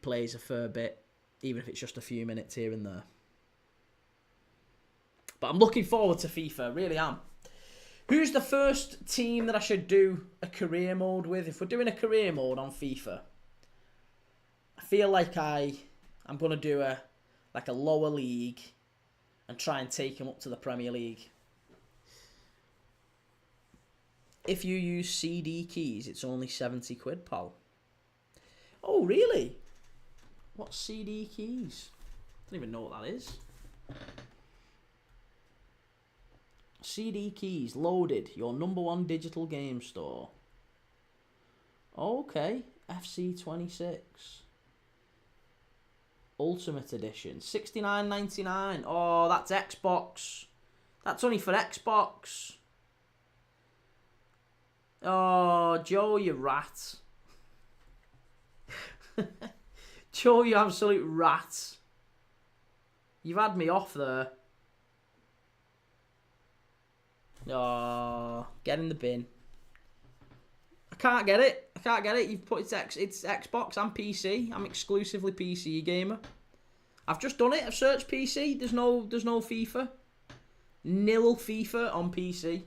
plays a fair bit, even if it's just a few minutes here and there. But I'm looking forward to FIFA, really am. Who's the first team that I should do a career mode with? If we're doing a career mode on FIFA, I feel like I'm going to do a lower league and try and take him up to the Premier League. If you use CD keys, it's only 70 quid, pal. Oh, really? What's CD keys? I don't even know what that is. CD keys loaded. Your #1 digital game store. Okay. FC 26. Ultimate Edition. $69.99. Oh, that's Xbox. That's only for Xbox. Oh, Joe, you rat. Joe, you absolute rat. You've had me off there. Oh, get in the bin. I can't get it. You've put it's Xbox and PC. I'm exclusively PC gamer. I've just done it. I've searched PC. There's no FIFA. Nil FIFA on PC.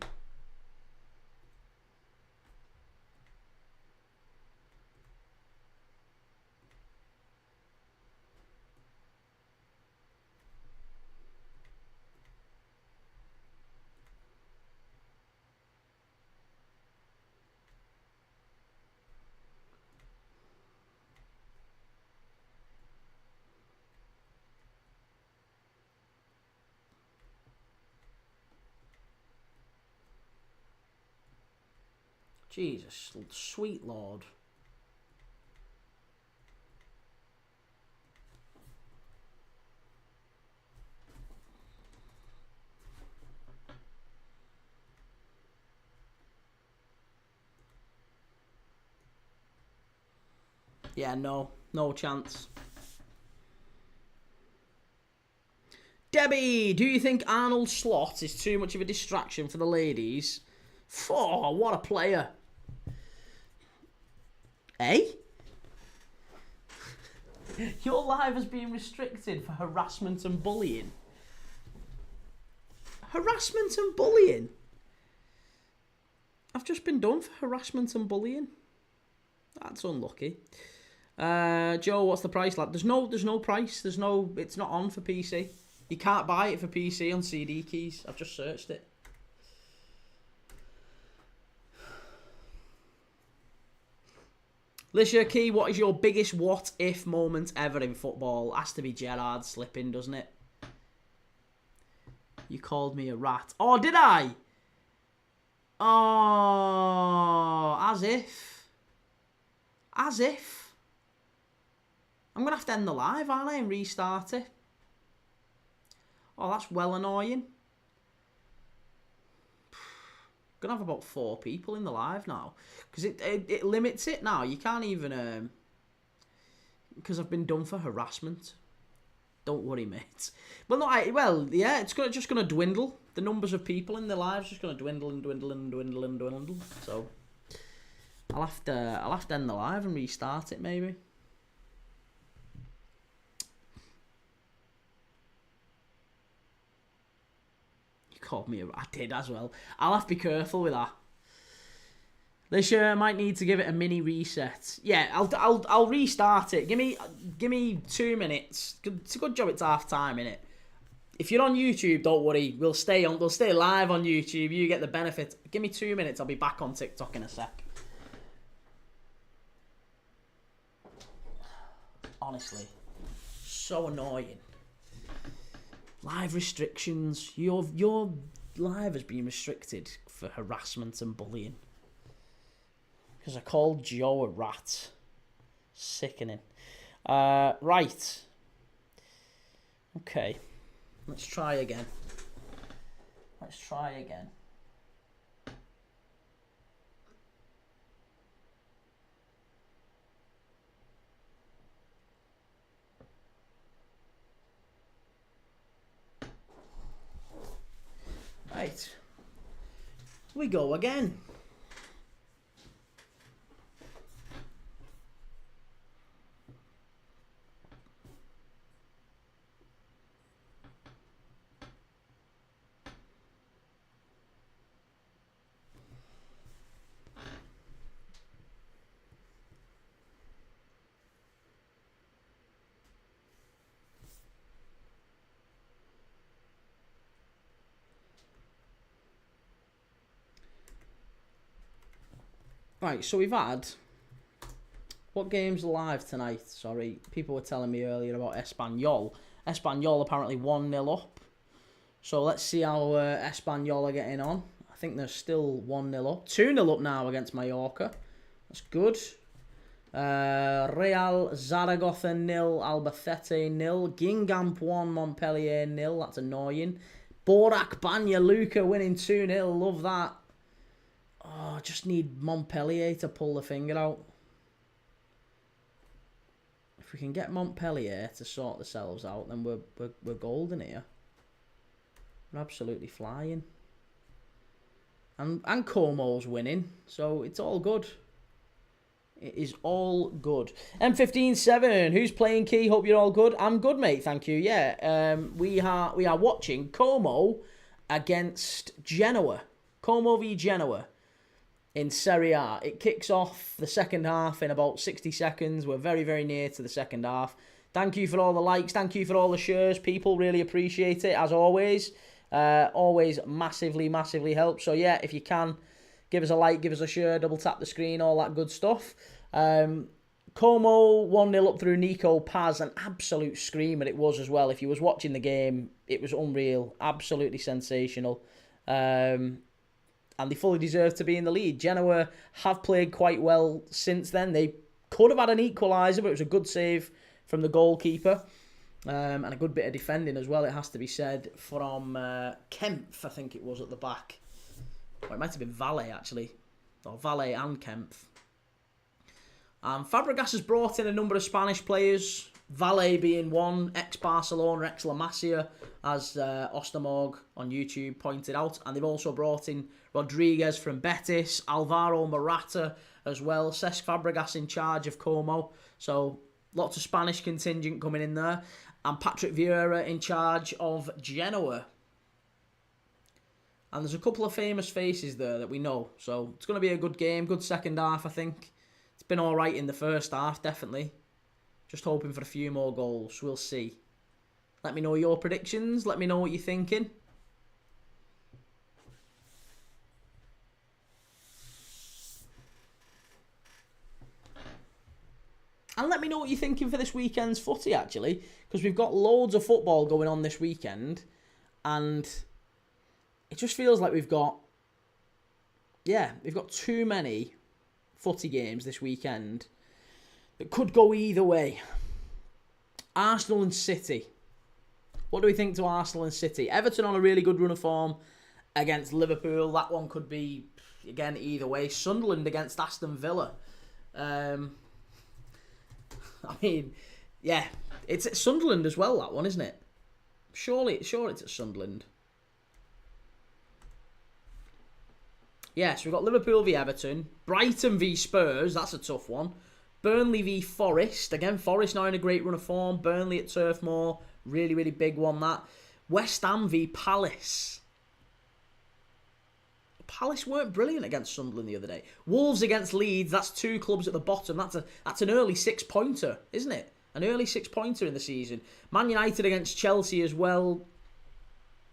Jesus, sweet Lord. Yeah, no chance. Debbie, do you think Arnold Slot is too much of a distraction for the ladies? Oh, what a player. Eh? Your live has been restricted for harassment and bullying. Harassment and bullying? I've just been done for harassment and bullying. That's unlucky. Joe, what's the price like? There's no price. It's not on for PC. You can't buy it for PC on CD keys. I've just searched it. Lisha Key, what is your biggest what-if moment ever in football? Has to be Gerrard slipping, doesn't it? You called me a rat. Oh, did I? Oh, as if. As if. I'm going to have to end the live, aren't I, and restart it. Oh, that's well annoying. Gonna have about 4 people in the live now, because it limits it now. You can't even because I've been done for harassment. Don't worry, mate. Well, no, yeah, it's just gonna dwindle. The numbers of people in the live's just gonna dwindle and dwindle and dwindle and dwindle. So I'll have to end the live and restart it maybe. Called me I did as well. I'll have to be careful with that. This might need to give it a mini reset. Yeah, I'll restart it. Give me 2 minutes. It's a good job it's half time, innit? If you're on YouTube, don't worry. We'll stay live on YouTube. You get the benefit. Give me 2 minutes. I'll be back on TikTok in a sec. Honestly, so annoying. Live restrictions. Your live has been restricted for harassment and bullying. Because I called Joe a rat. Sickening. Right. Okay. Let's try again. Right. We go again. Right, so we've had... What game's live tonight? Sorry, people were telling me earlier about Espanyol. Espanyol apparently 1-0 up. So let's see how Espanyol are getting on. I think they're still 1-0 up. 2-0 up now against Mallorca. That's good. Real Zaragoza 0, Albacete 0. Guingamp 1, Montpellier 0. That's annoying. Borac Banya Luka winning 2-0. Love that. Oh, just need Montpellier to pull the finger out. If we can get Montpellier to sort themselves out, then we're golden here. We're absolutely flying. And Como's winning, so it's all good. It is all good. M157, who's playing Key? Hope you're all good. I'm good, mate. Thank you. Yeah, we are watching Como against Genoa. Como v Genoa in Serie A. It kicks off the second half in about 60 seconds. We're very, very near to the second half. Thank you for all the likes. Thank you for all the shares. People really appreciate it, as always. Always massively, massively helps. So, yeah, if you can, give us a like, give us a share, double tap the screen, all that good stuff. Como 1-0 up through Nico Paz. An absolute screamer it was as well. If you was watching the game, it was unreal. Absolutely sensational. And they fully deserve to be in the lead. Genoa have played quite well since then. They could have had an equaliser, but it was a good save from the goalkeeper. And a good bit of defending as well, it has to be said, from Kempf, I think it was, at the back. Or it might have been Valle, actually. Or Valle and Kempf. Fabregas has brought in a number of Spanish players, Valle being one, ex-Barcelona, ex-La Masia, as Ostamorg on YouTube pointed out. And they've also brought in Rodriguez from Betis, Alvaro Morata as well, Cesc Fabregas in charge of Como. So lots of Spanish contingent coming in there. And Patrick Vieira in charge of Genoa. And there's a couple of famous faces there that we know. So it's going to be a good game, good second half, I think. It's been all right in the first half, definitely. Just hoping for a few more goals. We'll see. Let me know your predictions. Let me know what you're thinking. And let me know what you're thinking for this weekend's footy, actually. Because we've got loads of football going on this weekend. And it just feels like we've got too many footy games this weekend that could go either way. Arsenal and City. What do we think to Arsenal and City? Everton on a really good run of form against Liverpool. That one could be, again, either way. Sunderland against Aston Villa. I mean, yeah. It's at Sunderland as well, that one, isn't it? Sure it's at Sunderland. Yes, we've got Liverpool v Everton. Brighton v Spurs. That's a tough one. Burnley v Forest. Again, Forest now in a great run of form. Burnley at Turf Moor. Really, really big one, that. West Ham v Palace. Palace weren't brilliant against Sunderland the other day. Wolves against Leeds. That's two clubs at the bottom. That's an early 6-pointer, isn't it? An early 6-pointer in the season. Man United against Chelsea as well.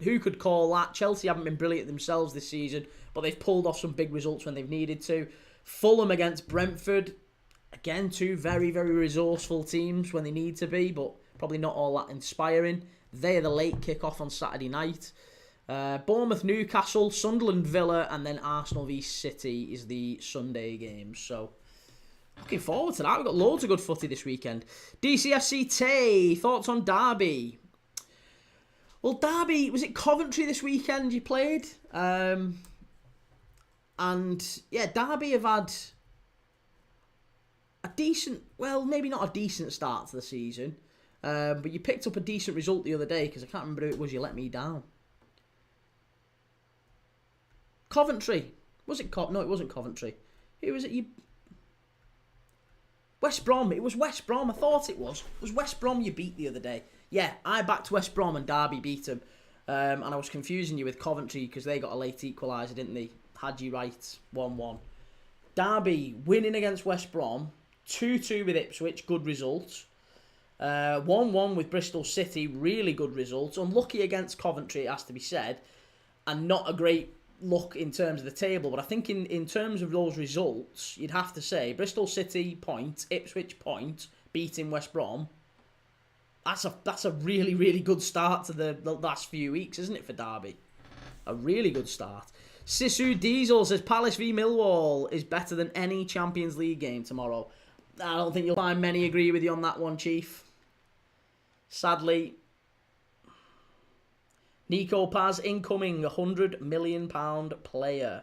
Who could call that? Chelsea haven't been brilliant themselves this season, but they've pulled off some big results when they've needed to. Fulham against Brentford. Again, two very, very resourceful teams when they need to be, but probably not all that inspiring. They're the late kick-off on Saturday night. Bournemouth, Newcastle, Sunderland, Villa, and then Arsenal v City is the Sunday game. So, looking forward to that. We've got loads of good footy this weekend. DCFC Tay, thoughts on Derby? Well, Derby, was it Coventry this weekend you played? And, yeah, Derby have had a decent, well, maybe not a decent start to the season. But you picked up a decent result the other day, because I can't remember who it was you let me down. Coventry. Was it No, it wasn't Coventry. Who was it you... West Brom. It was West Brom. I thought it was. It was West Brom you beat the other day. Yeah, I backed West Brom and Derby beat them. And I was confusing you with Coventry because they got a late equaliser, didn't they? Had you right, 1-1. Derby winning against West Brom. 2-2 with Ipswich, good result. 1-1 with Bristol City, really good result. Unlucky against Coventry, it has to be said. And not a great look in terms of the table. But I think in terms of those results, you'd have to say Bristol City point, Ipswich point, beating West Brom. That's a really, really good start to the last few weeks, isn't it, for Derby? A really good start. Sisu Diesel says Palace v Millwall is better than any Champions League game tomorrow. I don't think you'll find many agree with you on that one, Chief. Sadly. Nico Paz incoming, £100 million player.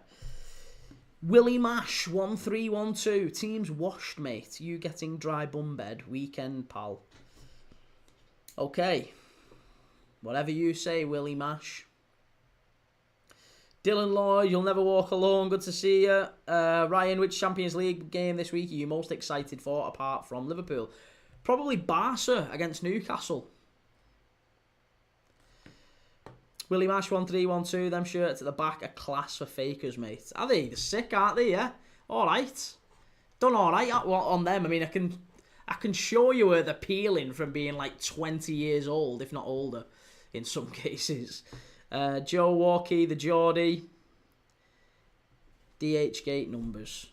Willie Mash, 1312. Team's washed, mate. You getting dry bum bed. Weekend, pal. Okay. Whatever you say, Willie Mash. Dylan Lloyd, you'll never walk alone. Good to see you. Ryan, which Champions League game this week are you most excited for apart from Liverpool? Probably Barca against Newcastle. Willie Mash 1312. Them shirts at the back are class for fakers, mate. Are they? They're sick, aren't they? Yeah. All right. Done all right on them. I mean, I can show you where they're peeling from being like 20 years old, if not older, in some cases. Joe Walkie, the Geordie. DH Gate numbers.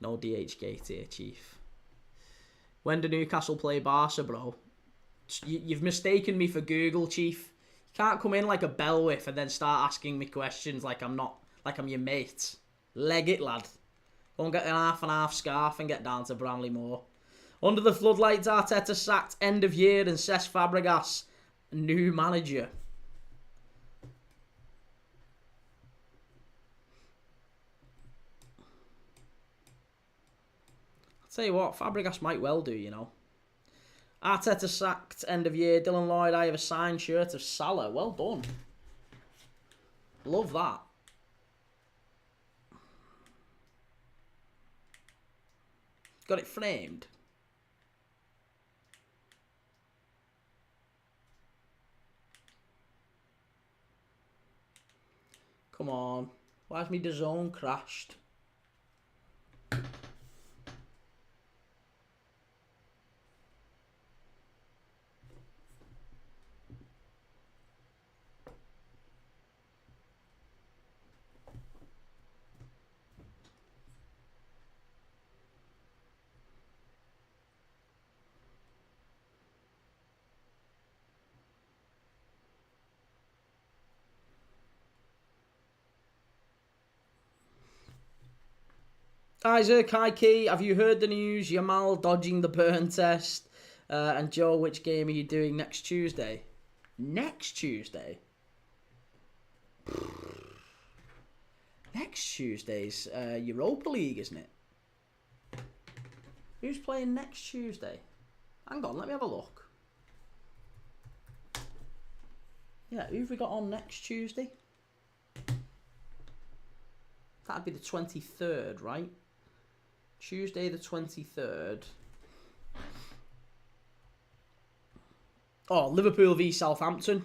No DH Gate here, Chief. When do Newcastle play Barca, bro? You've mistaken me for Google, Chief. You can't come in like a bell whiff and then start asking me questions like I'm your mate. Leg it, lad. Go and get an half and half scarf and get down to Bramley Moor. Under the floodlights, Arteta sacked end of year and Cesc Fabregas, new manager. Tell you what, Fabregas might well do, you know. Arteta sacked, end of year. Dylan Lloyd, I have a signed shirt of Salah. Well done. Love that. Got it framed. Come on. Why's me DAZN crashed? Isaac, hi Key, have you heard the news? Yamal dodging the burn test. And Joe, which game are you doing next Tuesday? Next Tuesday? Next Tuesday's Europa League, isn't it? Who's playing next Tuesday? Hang on, let me have a look. Yeah, who've we got on next Tuesday? That'd be the 23rd, right? Tuesday the 23rd. Oh, Liverpool v Southampton.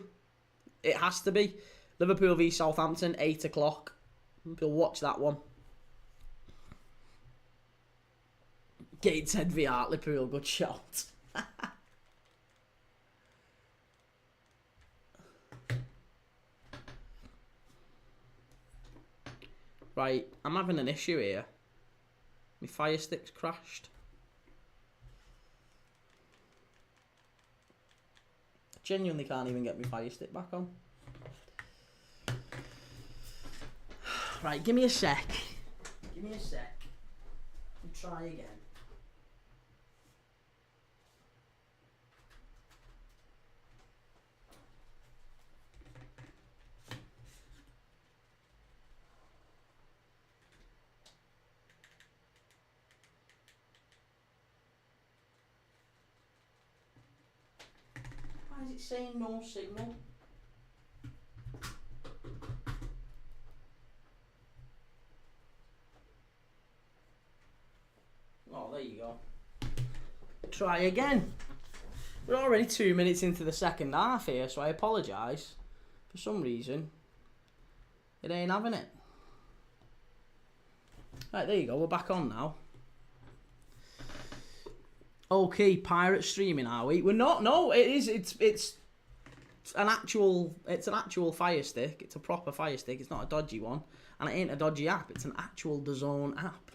It has to be. Liverpool v Southampton, 8 o'clock. We'll watch that one. Gateshead v Hartlepool, good shot. Right, I'm having an issue here. My Fire Stick's crashed. I genuinely can't even get my Fire Stick back on. Right, give me a sec. Give me a sec. And try again. Why is it saying no signal? Oh, there you go. Try again. We're already 2 minutes into the second half here, so I apologise. For some reason, it ain't having it. Right, there you go. We're back on now. Okay, pirate streaming, are we? We're not. No, it is. It's an actual. It's an actual Fire Stick. It's a proper Fire Stick. It's not a dodgy one, and it ain't a dodgy app. It's an actual DAZN app.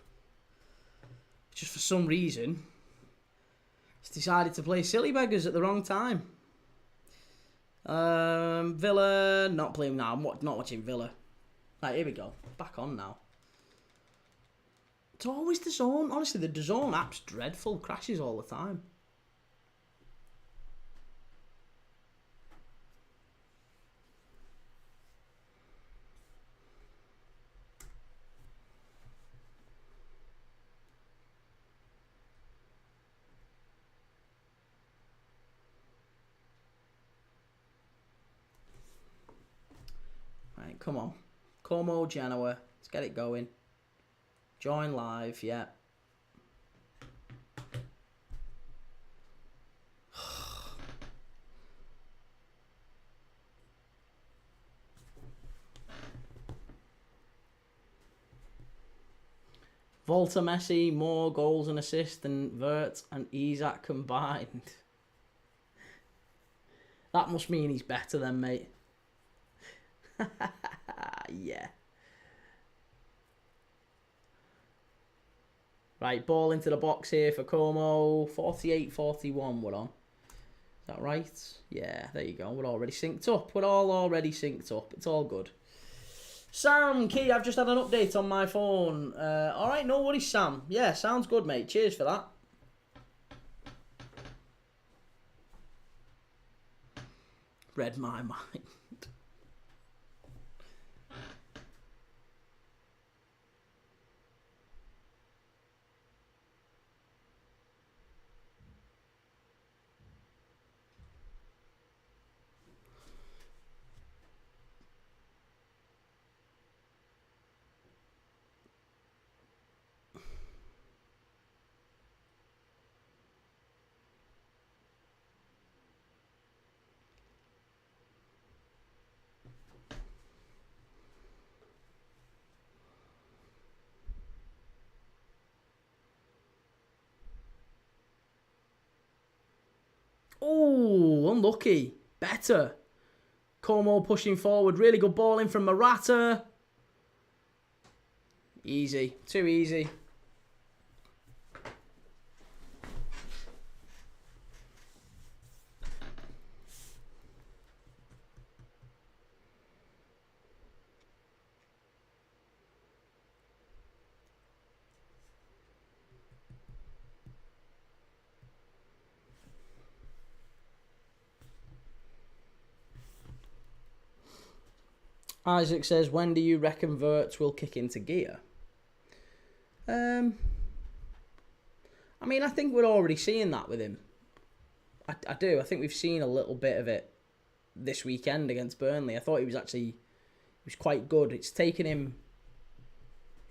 Just for some reason, it's decided to play silly beggars at the wrong time. Villa, not playing now. I'm not watching Villa. Right, here we go. Back on now. It's always DAZN. Honestly, the DAZN app's dreadful. Crashes all the time. Right, come on. Como, Genoa. Let's get it going. Join live, yeah. Volta Messi, more goals and assists than Vert and Isak combined. That must mean he's better than, mate. Yeah. Right, ball into the box here for Como. 48-41 we're on. Is that right? Yeah, there you go. We're already synced up. We're all already synced up. It's all good. Sam, Key, I've just had an update on my phone. Alright, no worries, Sam. Yeah, sounds good, mate. Cheers for that. Read my mind. Oh, unlucky. Better. Como pushing forward. Really good ball in from Morata. Easy. Too easy. Isaac says, when do you reckon Wirtz will kick into gear? I mean, I think we're already seeing that with him. I do. I think we've seen a little bit of it this weekend against Burnley. I thought he was quite good. It's taken him,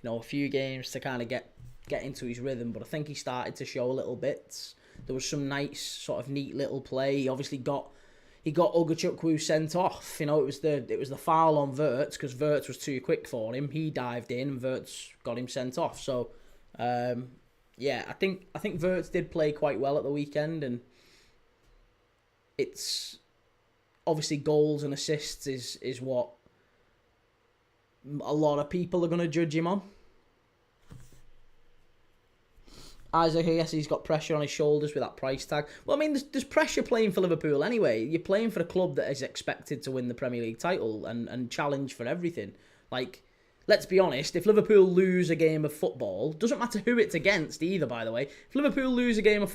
a few games to kind of get into his rhythm, but I think he started to show a little bits. There was some nice, sort of neat little play. He obviously got Ugachukwu sent off. It was the foul on Wirtz because Wirtz was too quick for him. He dived in and Wirtz got him sent off. So, I think Wirtz did play quite well at the weekend, and it's obviously goals and assists is what a lot of people are going to judge him on. Isaac, I guess he's got pressure on his shoulders with that price tag. Well, I mean, there's pressure playing for Liverpool anyway. You're playing for a club that is expected to win the Premier League title and challenge for everything. Like, let's be honest, if Liverpool lose a game of football, doesn't matter who it's against either, by the way. If Liverpool lose a game of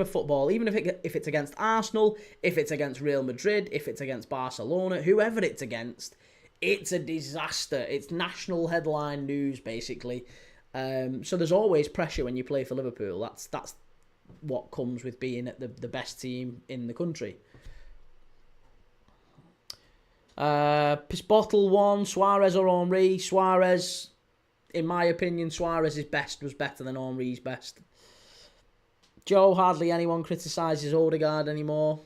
football, even if it's against Arsenal, if it's against Real Madrid, if it's against Barcelona, whoever it's against, it's a disaster. It's national headline news, basically. So there's always pressure when you play for Liverpool. That's what comes with being at the best team in the country. Pisbottle 1, Suarez or Henry. Suarez, in my opinion, Suarez's best was better than Henry's best. Joe, hardly anyone criticises Odegaard anymore.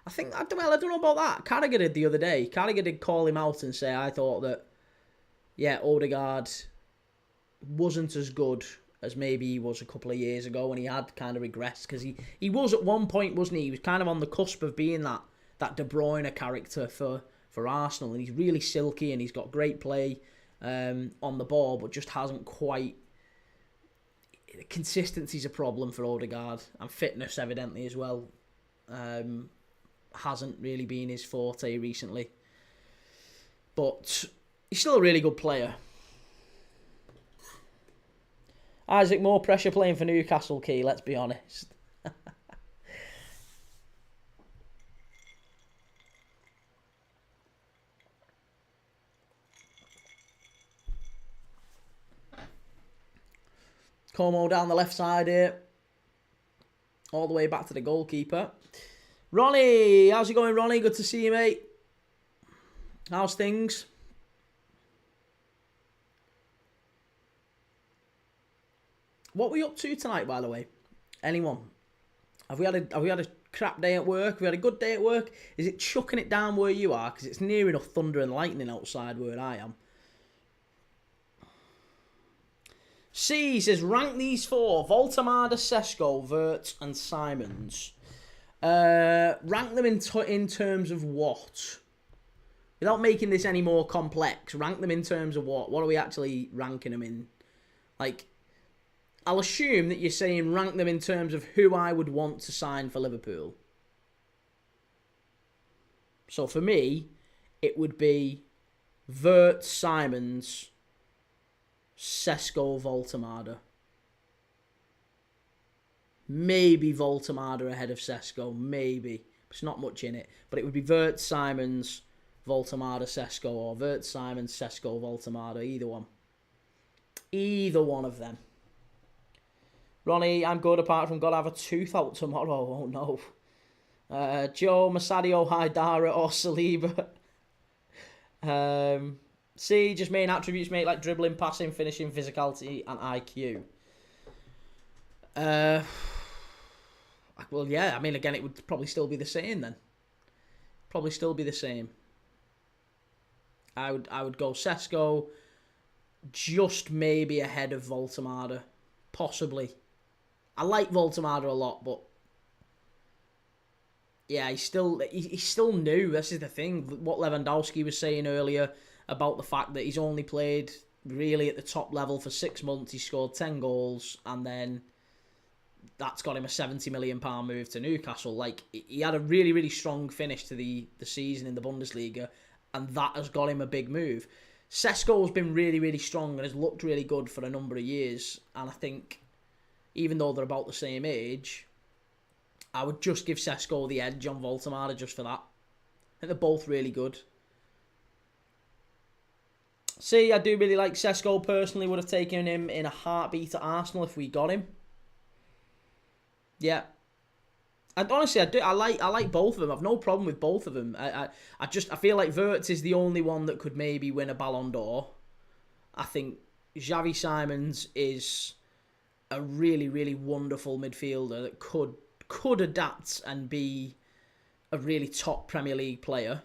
I don't know about that. Carragher did the other day. Carragher did call him out and say, I thought that, Odegaard wasn't as good as maybe he was a couple of years ago when he had kind of regressed, because he was at one point, wasn't he? He was kind of on the cusp of being that De Bruyne character for Arsenal, and he's really silky and he's got great play on the ball, but just hasn't quite. Consistency's a problem for Odegaard, and fitness evidently as well. Hasn't really been his forte recently, but he's still a really good player. Isaac, more pressure playing for Newcastle, Key, let's be honest. Como down the left side here. All the way back to the goalkeeper. Ronnie, how's it going, Ronnie? Good to see you, mate. How's things? What are we up to tonight, by the way? Anyone? Have we had a crap day at work? Have we had a good day at work? Is it chucking it down where you are? Because it's near enough thunder and lightning outside where I am. C says, rank these four: Voltemada, Sesko, Wirtz and Simons. Rank them in terms of what? Without making this any more complex, rank them in terms of what? What are we actually ranking them in? Like, I'll assume that you're saying rank them in terms of who I would want to sign for Liverpool. So for me, it would be Wirtz, Simons, Sesko, Voltemada. Maybe Voltemada ahead of Sesko, maybe. There's not much in it. But it would be Wirtz, Simons, Voltemada, Sesko, or Wirtz, Simons, Sesko, Voltemada, either one. Either one of them. Ronnie, I'm good apart from gotta have a tooth out tomorrow. Oh no. Joe, Masadio, Haidara or Saliba. C, just main attributes, mate, like dribbling, passing, finishing, physicality and IQ. Well, yeah, I mean, again, it would probably still be the same then. Probably still be the same. I would go Sesko, just maybe ahead of Voltemada. Possibly. I like Voltemada a lot, but yeah, he's still new. This is the thing. What Lewandowski was saying earlier about the fact that he's only played really at the top level for 6 months. He scored 10 goals, and then that's got him a £70 million move to Newcastle. Like, he had a really, really strong finish to the season in the Bundesliga, and that has got him a big move. Sesko's been really, really strong and has looked really good for a number of years, and I think even though they're about the same age, I would just give Sesko the edge on Voltemada just for that. I think they're both really good. See, I do really like Sesko personally. Would have taken him in a heartbeat at Arsenal if we got him. Yeah. And honestly, I like both of them. I've no problem with both of them. I feel like Wirtz is the only one that could maybe win a Ballon d'Or. I think Xavi Simons is a really, really wonderful midfielder that could adapt and be a really top Premier League player.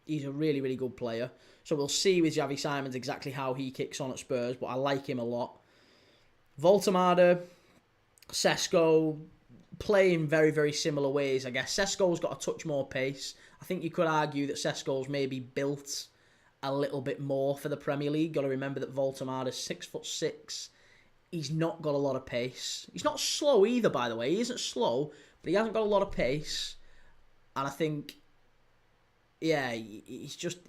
He's a really, really good player. So we'll see with Xavi Simons exactly how he kicks on at Spurs, but I like him a lot. Voltemada, Sesko play in very, very similar ways, I guess. Sesko's got a touch more pace. I think you could argue that Sesko's maybe built a little bit more for the Premier League. Got to remember that Voltemada's 6'6". He's not got a lot of pace. He's not slow either, by the way. He isn't slow, but he hasn't got a lot of pace. And I think, yeah, he's just...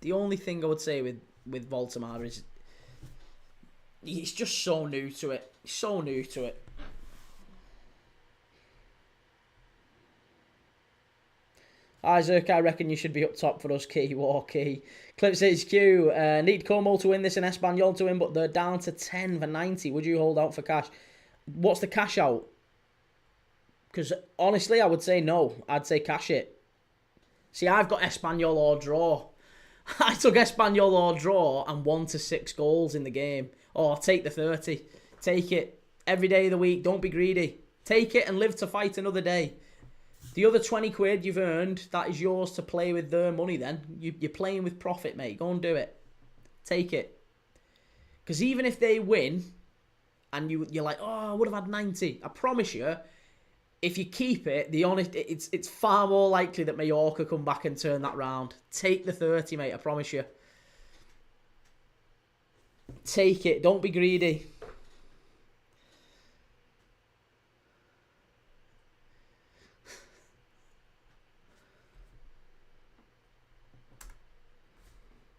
The only thing I would say with Voltemada is he's just so new to it. So new to it. Isaac, I reckon you should be up top for us, Key Walkie. Clips HQ, need Como to win this and Espanyol to win, but they're down to 10 for 90. Would you hold out for cash? What's the cash out? Because honestly, I would say no. I'd say cash it. See, I've got Espanyol or draw. I took Espanyol or draw and 1-6 goals in the game. Oh, take the 30. Take it. Every day of the week. Don't be greedy. Take it and live to fight another day. The other 20 quid you've earned, that is yours to play with their money then. You're playing with profit, mate. Go and do it. Take it. Because even if they win, and you're like, oh, I would have had 90. I promise you, if you keep it, it's far more likely that Mallorca come back and turn that round. Take the 30, mate. I promise you. Take it. Don't be greedy.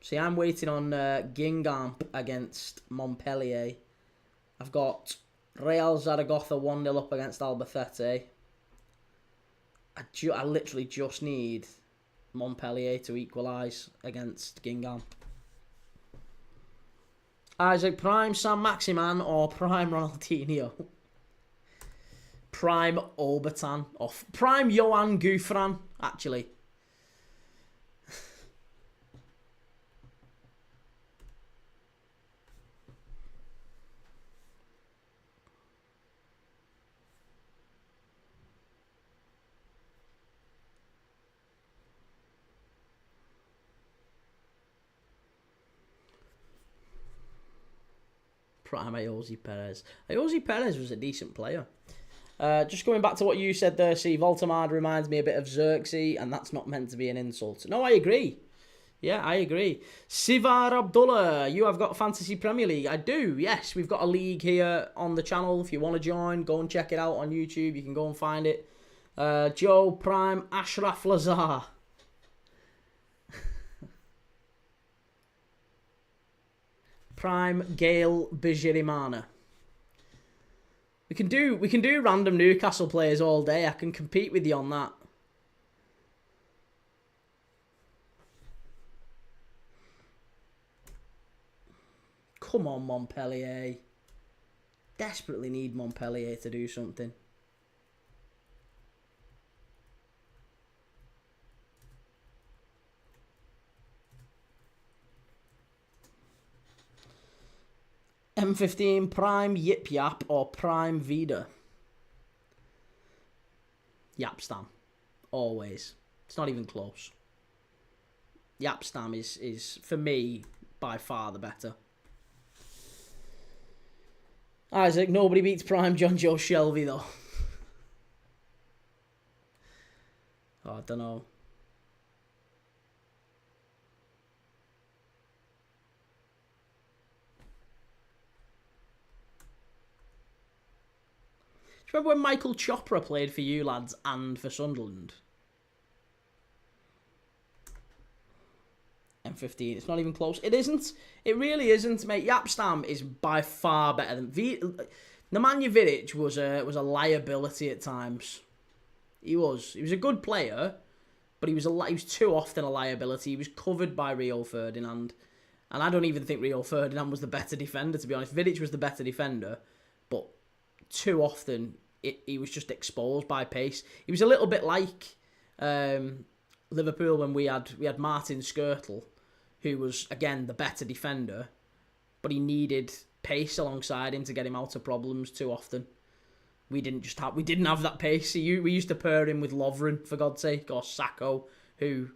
See, I'm waiting on Guingamp against Montpellier. I've got Real Zaragoza 1-0 up against Albacete. I literally just need Montpellier to equalise against Guingamp. Isaac, prime San Maximan or prime Ronaldinho? Prime Obertan. Or prime Johan Gouffran, actually. Prime Ayoze Perez. Ayoze Perez was a decent player. Just going back to what you said there, see, Voltemada reminds me a bit of Xerxes, and that's not meant to be an insult. No, I agree. Yeah, I agree. Sivar Abdullah, you have got Fantasy Premier League. I do, yes. We've got a league here on the channel. If you want to join, go and check it out on YouTube. You can go and find it. Joe, Prime, Ashraf Lazar. Prime Gail Bijirimana. We can do random Newcastle players all day. I can compete with you on that. Come on, Montpellier. Desperately need Montpellier to do something. M15 Prime Yip Yap or Prime Vida? Yapstam. Always. It's not even close. Yapstam is for me, by far the better. Isaac, nobody beats Prime John Joe Shelby, though. Oh, I don't know. Do you remember when Michael Chopra played for you lads and for Sunderland? M15, it's not even close. It isn't. It really isn't, mate. Yapstam is by far better than Nemanja Vidic was a liability at times. He was a good player, but he was too often a liability. He was covered by Rio Ferdinand, and I don't even think Rio Ferdinand was the better defender, to be honest. Vidic was the better defender, but too often he was just exposed by pace. He was a little bit like Liverpool when we had Martin Skrtel, who was again the better defender, but he needed pace alongside him to get him out of problems too often. We didn't have that pace. We used to pair him with Lovren, for God's sake, or Sacco, who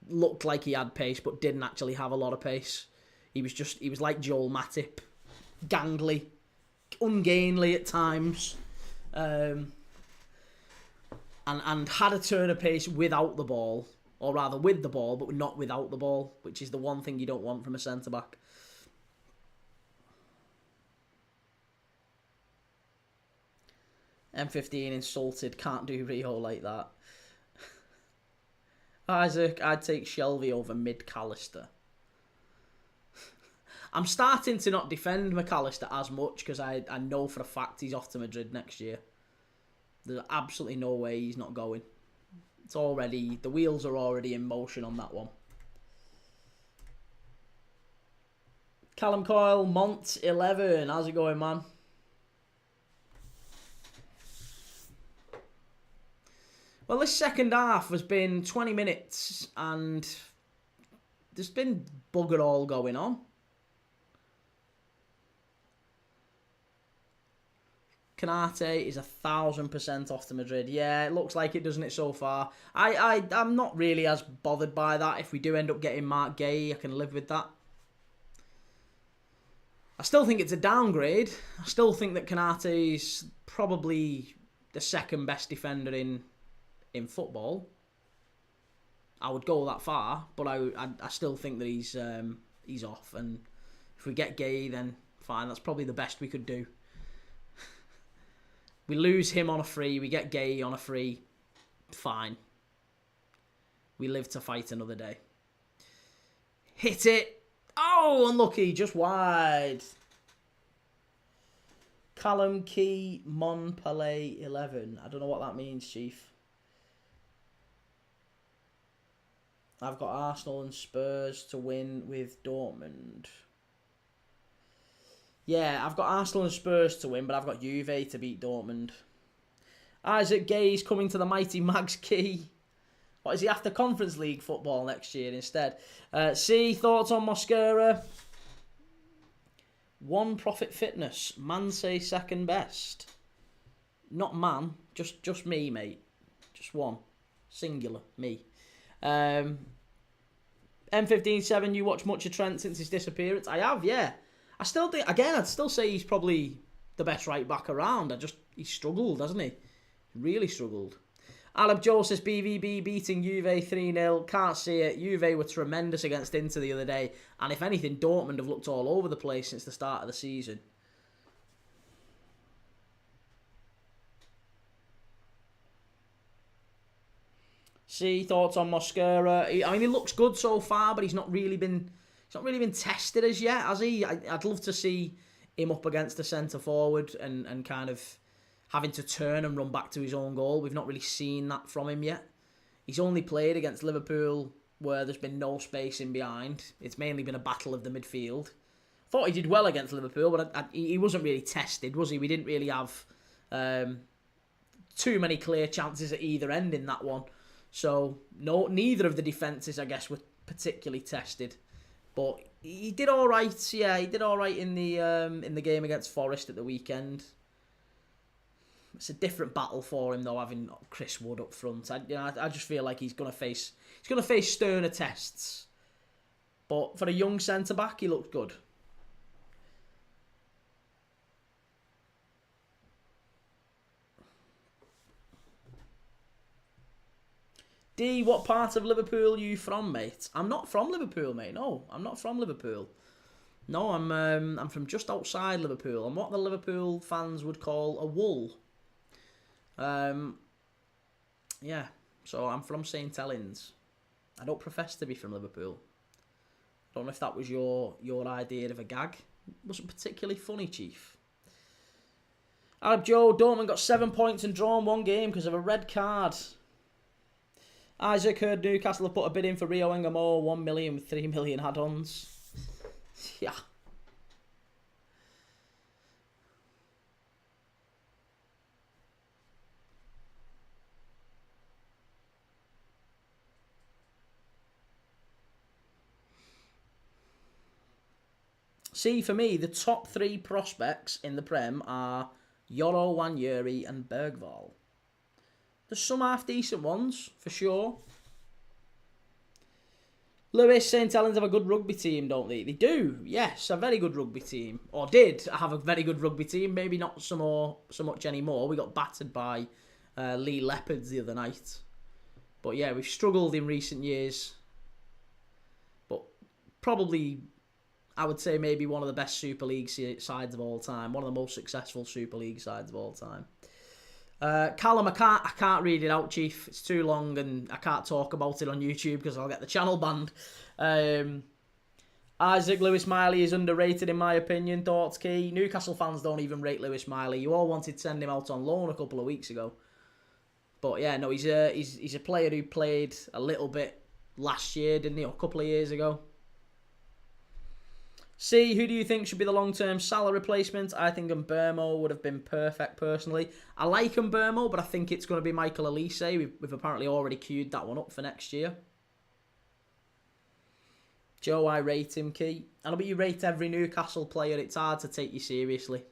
looked like he had pace but didn't actually have a lot of pace. He was like Joel Matip, gangly, ungainly at times, and had a turn of pace without the ball, or rather with the ball, but not without the ball, which is the one thing you don't want from a centre-back. M15 insulted, can't do Rio like that. Isaac, I'd take Shelvey over mid-Callister. I'm starting to not defend McAllister as much because I know for a fact he's off to Madrid next year. There's absolutely no way he's not going. The wheels are already in motion on that one. Callum Coyle, Mont 11. How's it going, man? Well, this second half has been 20 minutes and there's been bugger all going on. Canate is 1,000% off to Madrid. Yeah, it looks like it, doesn't it, so far? I'm not really as bothered by that. If we do end up getting Mark Gay, I can live with that. I still think it's a downgrade. I still think that Canate is probably the second best defender in football. I would go that far, but I still think that he's off. And if we get Gay, then fine. That's probably the best we could do. We lose him on a free. We get Gay on a free. Fine. We live to fight another day. Hit it. Oh, unlucky. Just wide. Callum Key Montpellier 11. I don't know what that means, Chief. I've got Arsenal and Spurs to win with Dortmund. Yeah, I've got Arsenal and Spurs to win, but I've got Juve to beat Dortmund. Isaac Gay's coming to the mighty Mags Key. What is he after Conference League football next year instead? C, thoughts on Mosquera? One Profit Fitness. Man say second best. Not man, just me, mate. Just one. Singular, me. M157, you watched much of Trent since his disappearance? I have, yeah. I still think, again, I'd still say he's probably the best right back around. He struggled, hasn't he? Really struggled. Alab Joe says BVB beating Juve 3-0. Can't see it. Juve were tremendous against Inter the other day. And if anything, Dortmund have looked all over the place since the start of the season. See, thoughts on Mosquera? I mean, he looks good so far, but he's not really been tested as yet, has he? I'd love to see him up against a centre forward and kind of having to turn and run back to his own goal. We've not really seen that from him yet. He's only played against Liverpool where there's been no space in behind. It's mainly been a battle of the midfield. Thought he did well against Liverpool, but he wasn't really tested, was he? We didn't really have too many clear chances at either end in that one. So neither of the defences, I guess, were particularly tested. But he did all right. Yeah, he did all right in the game against Forest at the weekend. It's a different battle for him though, having Chris Wood up front. I just feel like he's gonna face sterner tests. But for a young centre back, he looked good. D, what part of Liverpool are you from, mate? I'm not from Liverpool, mate. No, I'm not from Liverpool. No, I'm from just outside Liverpool. I'm what the Liverpool fans would call a wool. Yeah, so I'm from St Helens. I don't profess to be from Liverpool. Don't know if that was your idea of a gag. It wasn't particularly funny, Chief. Arab Joe, Dortmund got 7 points and drawn 1 game because of a red card. Isaac heard Newcastle have put a bid in for Rio Engamo, 1 million with 3 million add-ons. Yeah. See, for me, the top 3 prospects in the Prem are Yoro, Wanyeri and Bergvall. There's some half-decent ones, for sure. Lewis, St Helens have a good rugby team, don't they? They do, yes, a very good rugby team. Or did have a very good rugby team, maybe not so much anymore. We got battered by Lee Leopards the other night. But yeah, we've struggled in recent years. But probably, I would say maybe one of the best Super League sides of all time. One of the most successful Super League sides of all time. Callum, I can't read it out, Chief. It's too long and I can't talk about it on YouTube because I'll get the channel banned. Isaac, Lewis Miley is underrated in my opinion. Thoughts, Key? Newcastle fans don't even rate Lewis Miley. You all wanted to send him out on loan a couple of weeks ago. But yeah, no, he's a player who played a little bit last year, didn't he? Or a couple of years ago. C, who do you think should be the long-term Salah replacement? I think Mbermo would have been perfect, personally. I like Mbermo, but I think it's going to be Michael Elise. We've apparently already queued that one up for next year. Joe, I rate him, Key. And I bet you rate every Newcastle player. It's hard to take you seriously.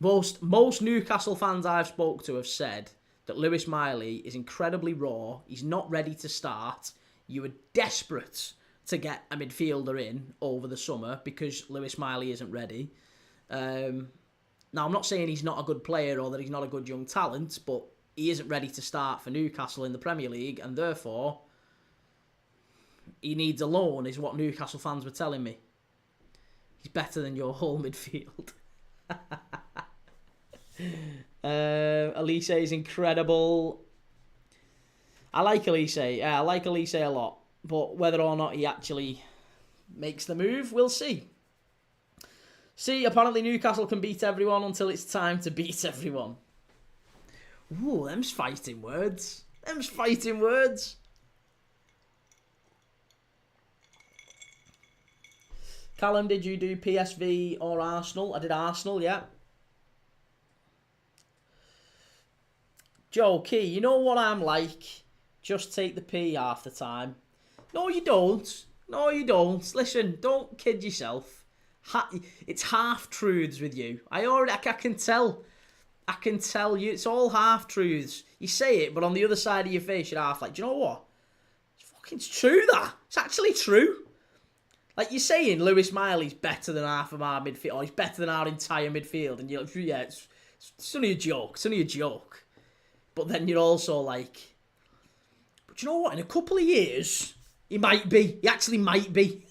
Most Newcastle fans I've spoke to have said that Lewis Miley is incredibly raw. He's not ready to start. You were desperate to get a midfielder in over the summer because Lewis Miley isn't ready. Now, I'm not saying he's not a good player or that he's not a good young talent, but he isn't ready to start for Newcastle in the Premier League, and therefore, he needs a loan, is what Newcastle fans were telling me. He's better than your whole midfield. Elise is incredible. I like Elise. Yeah, I like Elise a lot. But whether or not he actually makes the move, we'll see. See, apparently Newcastle can beat everyone until it's time to beat everyone. Ooh, them's fighting words. Them's fighting words. Callum, did you do PSV or Arsenal? I did Arsenal, yeah. Joe, Key, you know what I'm like? Just take the P half the time. No, you don't. No, you don't. Listen, don't kid yourself. It's half-truths with you. I can tell. I can tell you. It's all half-truths. You say it, but on the other side of your face, you're half like, do you know what? It's true, that. It's actually true. Like, you're saying Lewis Miley's better than half of our midfield, or he's better than our entire midfield, and you're like, yeah, it's only a joke. It's only a joke. But then you're also like, but you know what? In a couple of years, he might be. He actually might be.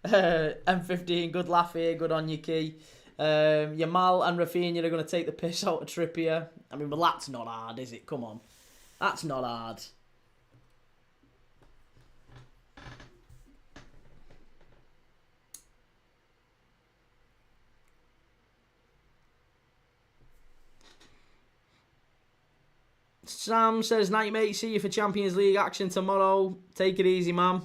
M15, good laugh here. Good on you, Key. Yamal and Rafinha are going to take the piss out of Trippier. I mean, well, that's not hard, is it? Come on. That's not hard. Sam says, night mate, see you for Champions League action tomorrow. Take it easy, man.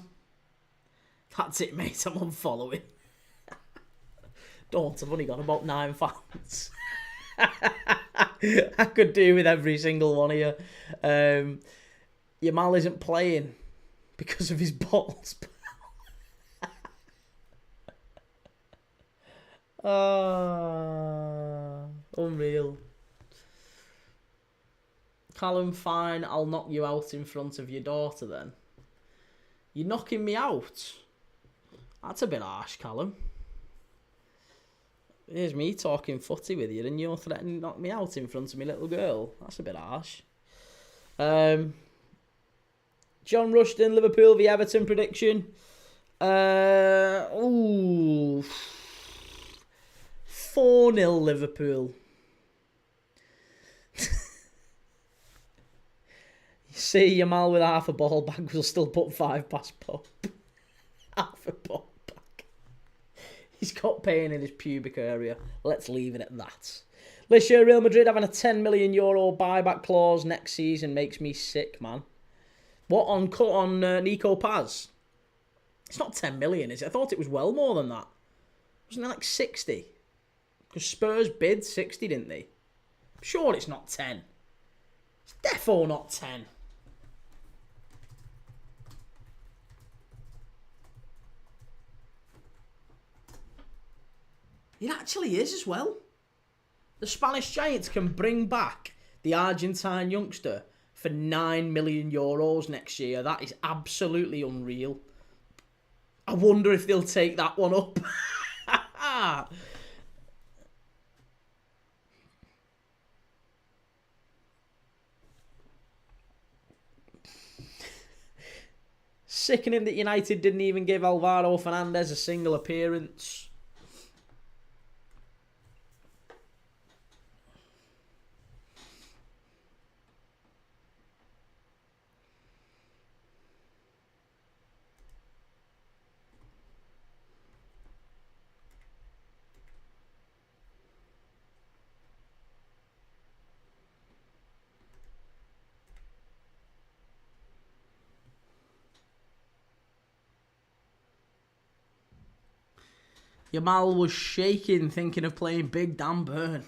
That's it, mate. I'm unfollowing. Don't. I've only got about 9 fans. I could do with every single one of you. Yamal isn't playing because of his balls. Unreal. Callum, fine, I'll knock you out in front of your daughter then. You're knocking me out? That's a bit harsh, Callum. Here's me talking footy with you and you're threatening to knock me out in front of my little girl. That's a bit harsh. John Rushton, Liverpool v Everton prediction. 4-0 Liverpool. You see Yamal with half a ball back will still put 5 past Pope. Half a ball back. He's got pain in his pubic area. Let's leave it at that. Lisha, Real Madrid having a €10 million buyback clause next season makes me sick, man. What on Nico Paz? It's not 10 million, is it? I thought it was well more than that. Wasn't it like 60? Because Spurs bid 60, didn't they? Sure, it's not 10. It's defo not 10. It actually is as well. The Spanish Giants can bring back the Argentine youngster for €9 million next year. That is absolutely unreal. I wonder if they'll take that one up. Sickening that United didn't even give Alvaro Fernandez a single appearance. Yamal was shaking, thinking of playing Big Dan Burn.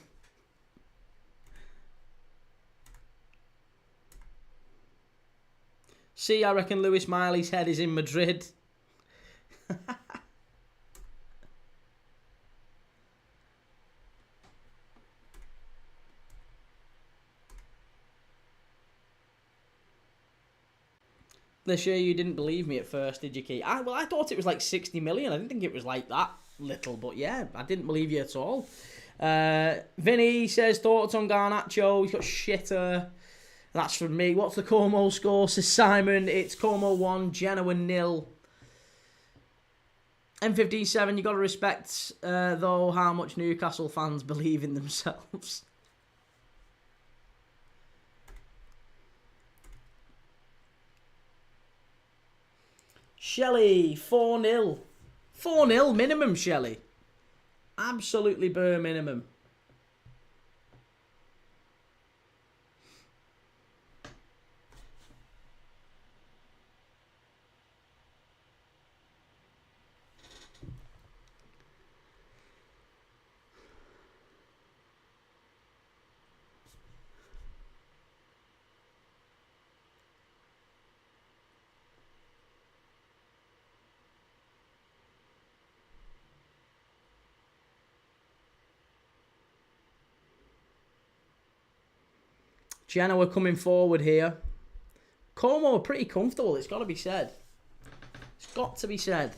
See, I reckon Lewis Miley's head is in Madrid. This year you didn't believe me at first, did you, Kee? I thought it was like 60 million. I didn't think it was like that little, but yeah, I didn't believe you at all. Vinny says, thoughts on Garnacho? He's got shitter. That's from me. What's the Como score? Says Simon. It's Como 1, Genoa 0. M15-7, you got to respect, though, how much Newcastle fans believe in themselves. Shelley, 4-0. 4-0 minimum, Shelley. Absolutely bare minimum. Genoa coming forward here. Como are pretty comfortable, it's got to be said. It's got to be said.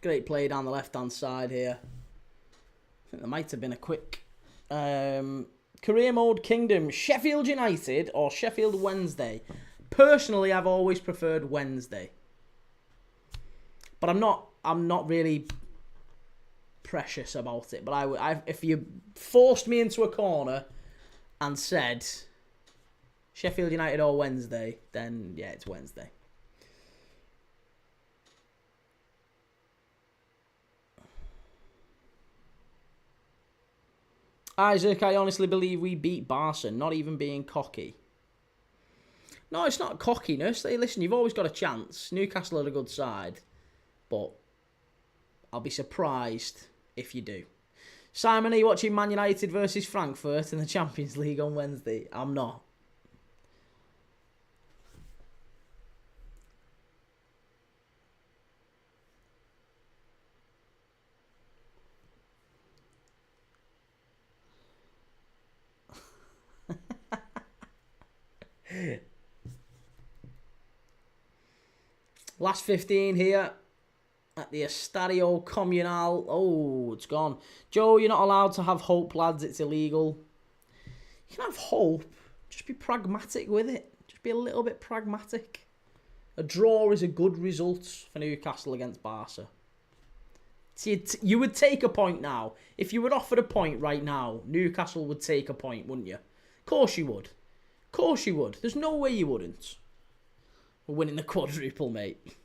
Great play down the left-hand side here. I think there might have been a quick... Career Mode Kingdom, Sheffield United or Sheffield Wednesday? Personally, I've always preferred Wednesday. But I'm not really precious about it. But if you forced me into a corner and said Sheffield United or Wednesday, then yeah, it's Wednesday. Isaac, I honestly believe we beat Barca, not even being cocky. No, it's not cockiness. Hey, listen, you've always got a chance. Newcastle are a good side, but I'll be surprised if you do. Simon, are you watching Man United versus Frankfurt in the Champions League on Wednesday? I'm not. Last 15 here at the Stadio Comunale. Oh, it's gone. Joe, you're not allowed to have hope, lads. It's illegal. You can have hope. Just be pragmatic with it. Just be a little bit pragmatic. A draw is a good result for Newcastle against Barca. See, you would take a point now. If you were offered a point right now, Newcastle would take a point, wouldn't you? Of course you would. Of course you would. There's no way you wouldn't. We're winning the quadruple, mate.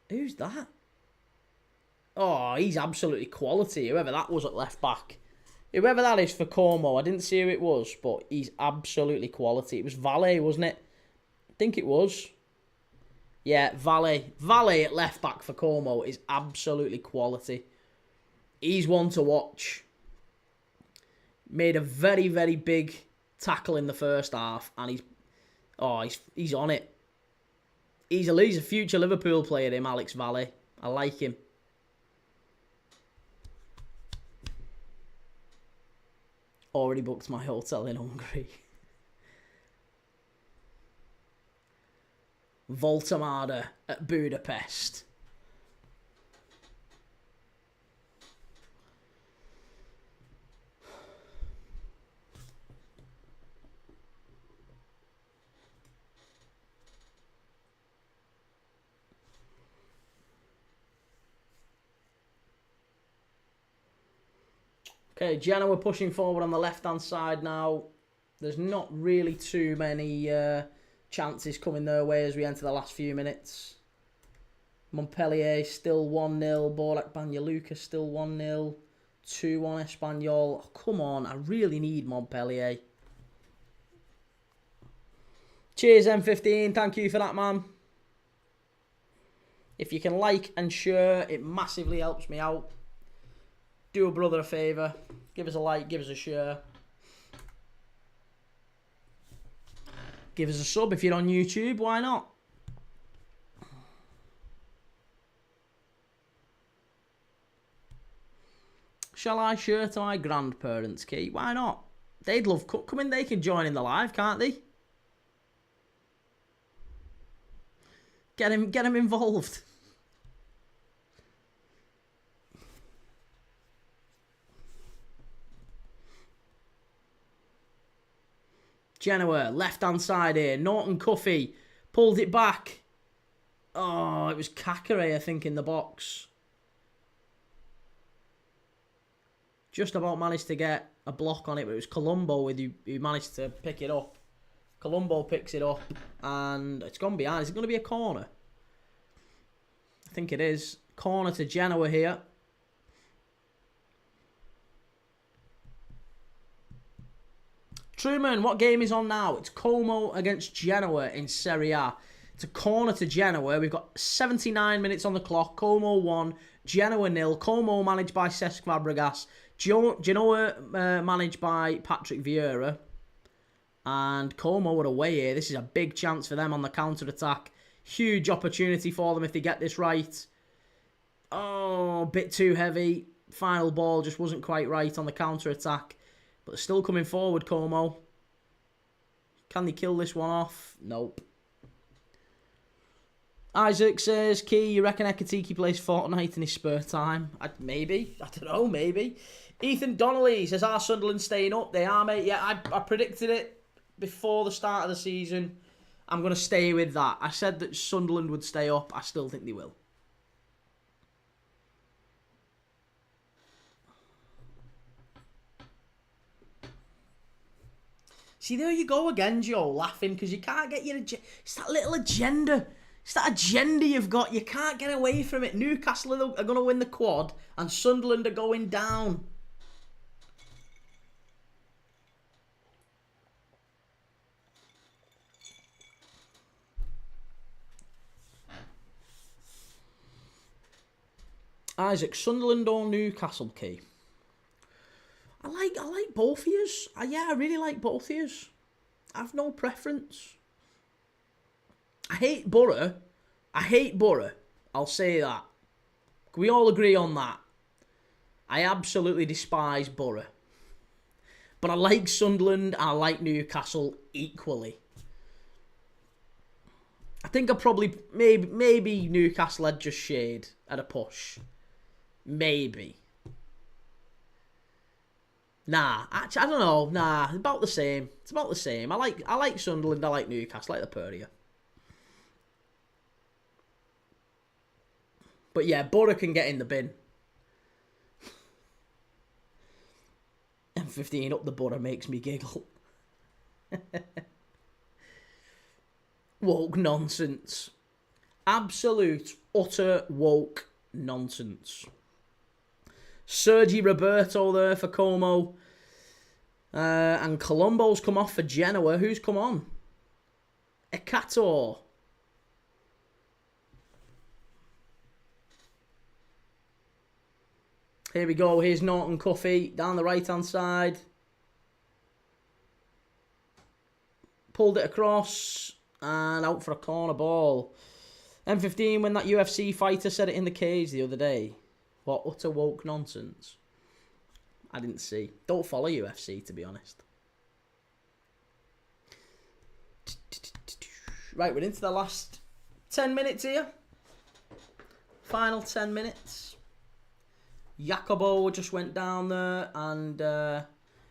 Who's that? Oh, he's absolutely quality. Whoever that was at left back. Whoever that is for Como. I didn't see who it was, but he's absolutely quality. It was Valle, wasn't it? I think it was. Yeah, Valle. Valle at left back for Como is absolutely quality. He's one to watch. Made a very, very big tackle in the first half, and he's on it. He's a future Liverpool player, him, Alex Valle. I like him. Already booked my hotel in Hungary. Voltamada at Budapest. Okay, Genoa pushing forward on the left-hand side now. There's not really too many chances coming their way as we enter the last few minutes. Montpellier still 1-0. Borac Banja still 1-0. 2-1 Espanyol. Oh, come on, I really need Montpellier. Cheers, M15. Thank you for that, man. If you can like and share, it massively helps me out. Do a brother a favour. Give us a like, give us a share. Give us a sub if you're on YouTube, why not? Shall I share to my grandparents, Kee? Why not? They'd love coming. They can join in the live, can't they? Get him involved. Genoa, left-hand side here. Norton Cuffy pulled it back. Oh, it was Kakare, I think, in the box. Just about managed to get a block on it, but it was Colombo who managed to pick it up. Colombo picks it up, and it's gone behind. Is it going to be a corner? I think it is. Corner to Genoa here. Truman, what game is on now? It's Como against Genoa in Serie A. It's a corner to Genoa. We've got 79 minutes on the clock. Como 1, Genoa 0. Como managed by Cesc Fabregas. Genoa managed by Patrick Vieira. And Como are away here. This is a big chance for them on the counter-attack. Huge opportunity for them if they get this right. Oh, a bit too heavy. Final ball just wasn't quite right on the counter-attack. But they're still coming forward, Como. Can they kill this one off? Nope. Isaac says, Kee, you reckon Ekatike plays Fortnite in his spare time? Maybe. I don't know, maybe. Ethan Donnelly says, are Sunderland staying up? They are, mate. Yeah, I predicted it before the start of the season. I'm going to stay with that. I said that Sunderland would stay up. I still think they will. See, there you go again, Joe, laughing because you can't get your agenda. It's that little agenda. It's that agenda you've got. You can't get away from it. Newcastle are going to win the quad and Sunderland are going down. Isaac, Sunderland or Newcastle, Kee? I like both of yous. Yeah, I really like both of yous. I have no preference. I hate Borough. I'll say that. Can we all agree on that? I absolutely despise Borough. But I like Sunderland and I like Newcastle equally. I think I probably, maybe Newcastle had just shade at a push. Maybe. Nah, actually, I don't know. Nah, it's about the same. It's about the same. I like Sunderland, I like Newcastle, I like the pair of you. But yeah, Borough can get in the bin. M15 up the Borough makes me giggle. Woke nonsense. Absolute, utter woke nonsense. Sergi Roberto there for Como. And Colombo's come off for Genoa. Who's come on? Ekator. Here we go. Here's Norton Cuffy down the right-hand side. Pulled it across and out for a corner ball. M15 when that UFC fighter said it in the cage the other day. What utter woke nonsense. I didn't see. Don't follow UFC, to be honest. Right, we're into the last 10 minutes here. Final 10 minutes. Jacobo just went down there and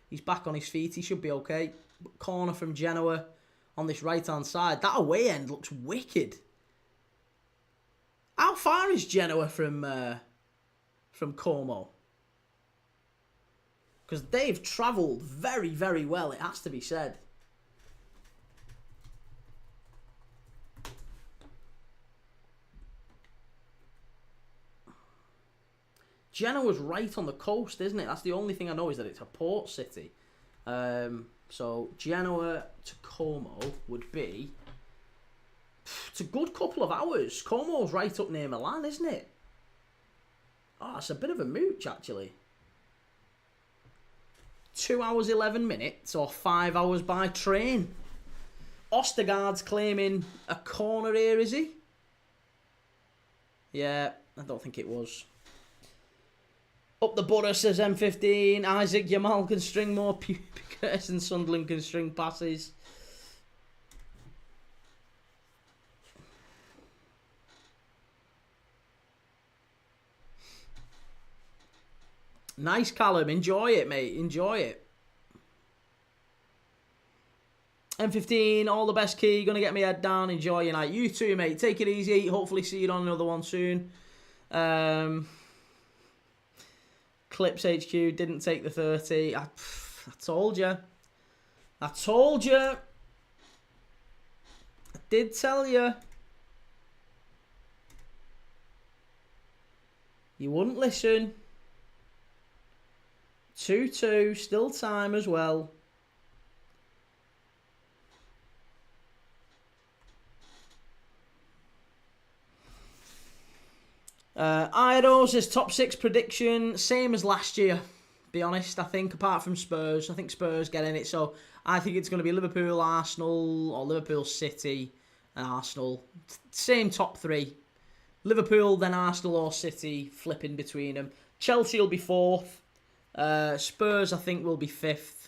he's back on his feet. He should be okay. Corner from Genoa on this right-hand side. That away end looks wicked. How far is Genoa from Como? Because they've travelled very, very well, it has to be said. Genoa's right on the coast, isn't it? That's the only thing I know is that it's a port city. So Genoa to Como would be... It's a good couple of hours. Como's right up near Milan, isn't it? Oh, it's a bit of a mooch, actually. 2 hours, 11 minutes, or 5 hours by train. Ostergaard's claiming a corner here, is he? Yeah, I don't think it was. Up the Borough, says M15. Isaac Yamal can string more Curtis and Sunderland can string passes. Nice, Callum. Enjoy it, mate. Enjoy it. M15, all the best, Key. Gonna get my head down. Enjoy your night. You too, mate. Take it easy. Hopefully see you on another one soon. Clips HQ didn't take the 30. I told you. I told you. I did tell you. You wouldn't listen. 2-2, still time as well. Iros is top 6 prediction, same as last year. Be honest, I think apart from Spurs, I think Spurs get in it. So I think it's going to be Liverpool, Arsenal, or Liverpool, City, and Arsenal. Same top 3. Liverpool, then Arsenal or City, flipping between them. Chelsea will be 4th. Spurs, I think, will be 5th.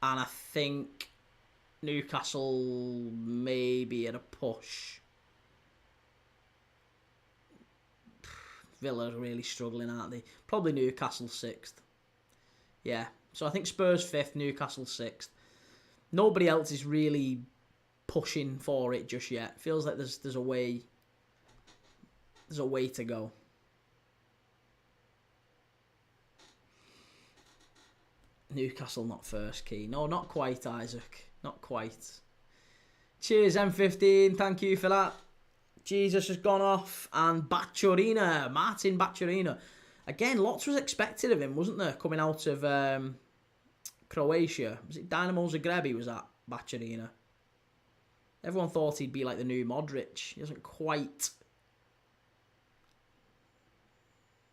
And I think Newcastle maybe at a push. Villa are really struggling, aren't they? Probably Newcastle 6th. Yeah. So I think Spurs 5th, Newcastle 6th. Nobody else is really pushing for it just yet. Feels like there's a way. There's a way to go. Newcastle not first, Key. No, not quite, Isaac. Not quite. Cheers, M15. Thank you for that. Jesus has gone off. And Bacciorina. Martin Bacciorina. Again, lots was expected of him, wasn't there? Coming out of Croatia. Was it Dynamo Zagreb he was at? Bacciorina. Everyone thought he'd be like the new Modric. He hasn't quite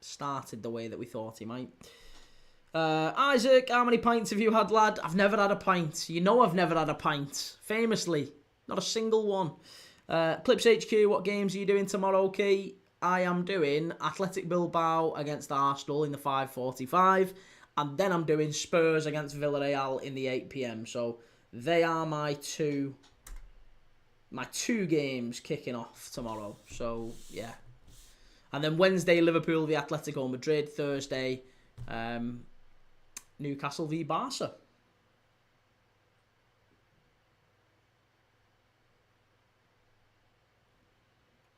started the way that we thought he might. Isaac, how many pints have you had, lad? I've never had a pint. You know I've never had a pint. Famously. Not a single one. Clips HQ, what games are you doing tomorrow, Key? I am doing Athletic Bilbao against Arsenal in the 5:45. And then I'm doing Spurs against Villarreal in the 8 p.m. So they are my two games kicking off tomorrow. So, yeah. And then Wednesday, Liverpool v Atletico Madrid. Thursday, Newcastle v Barca.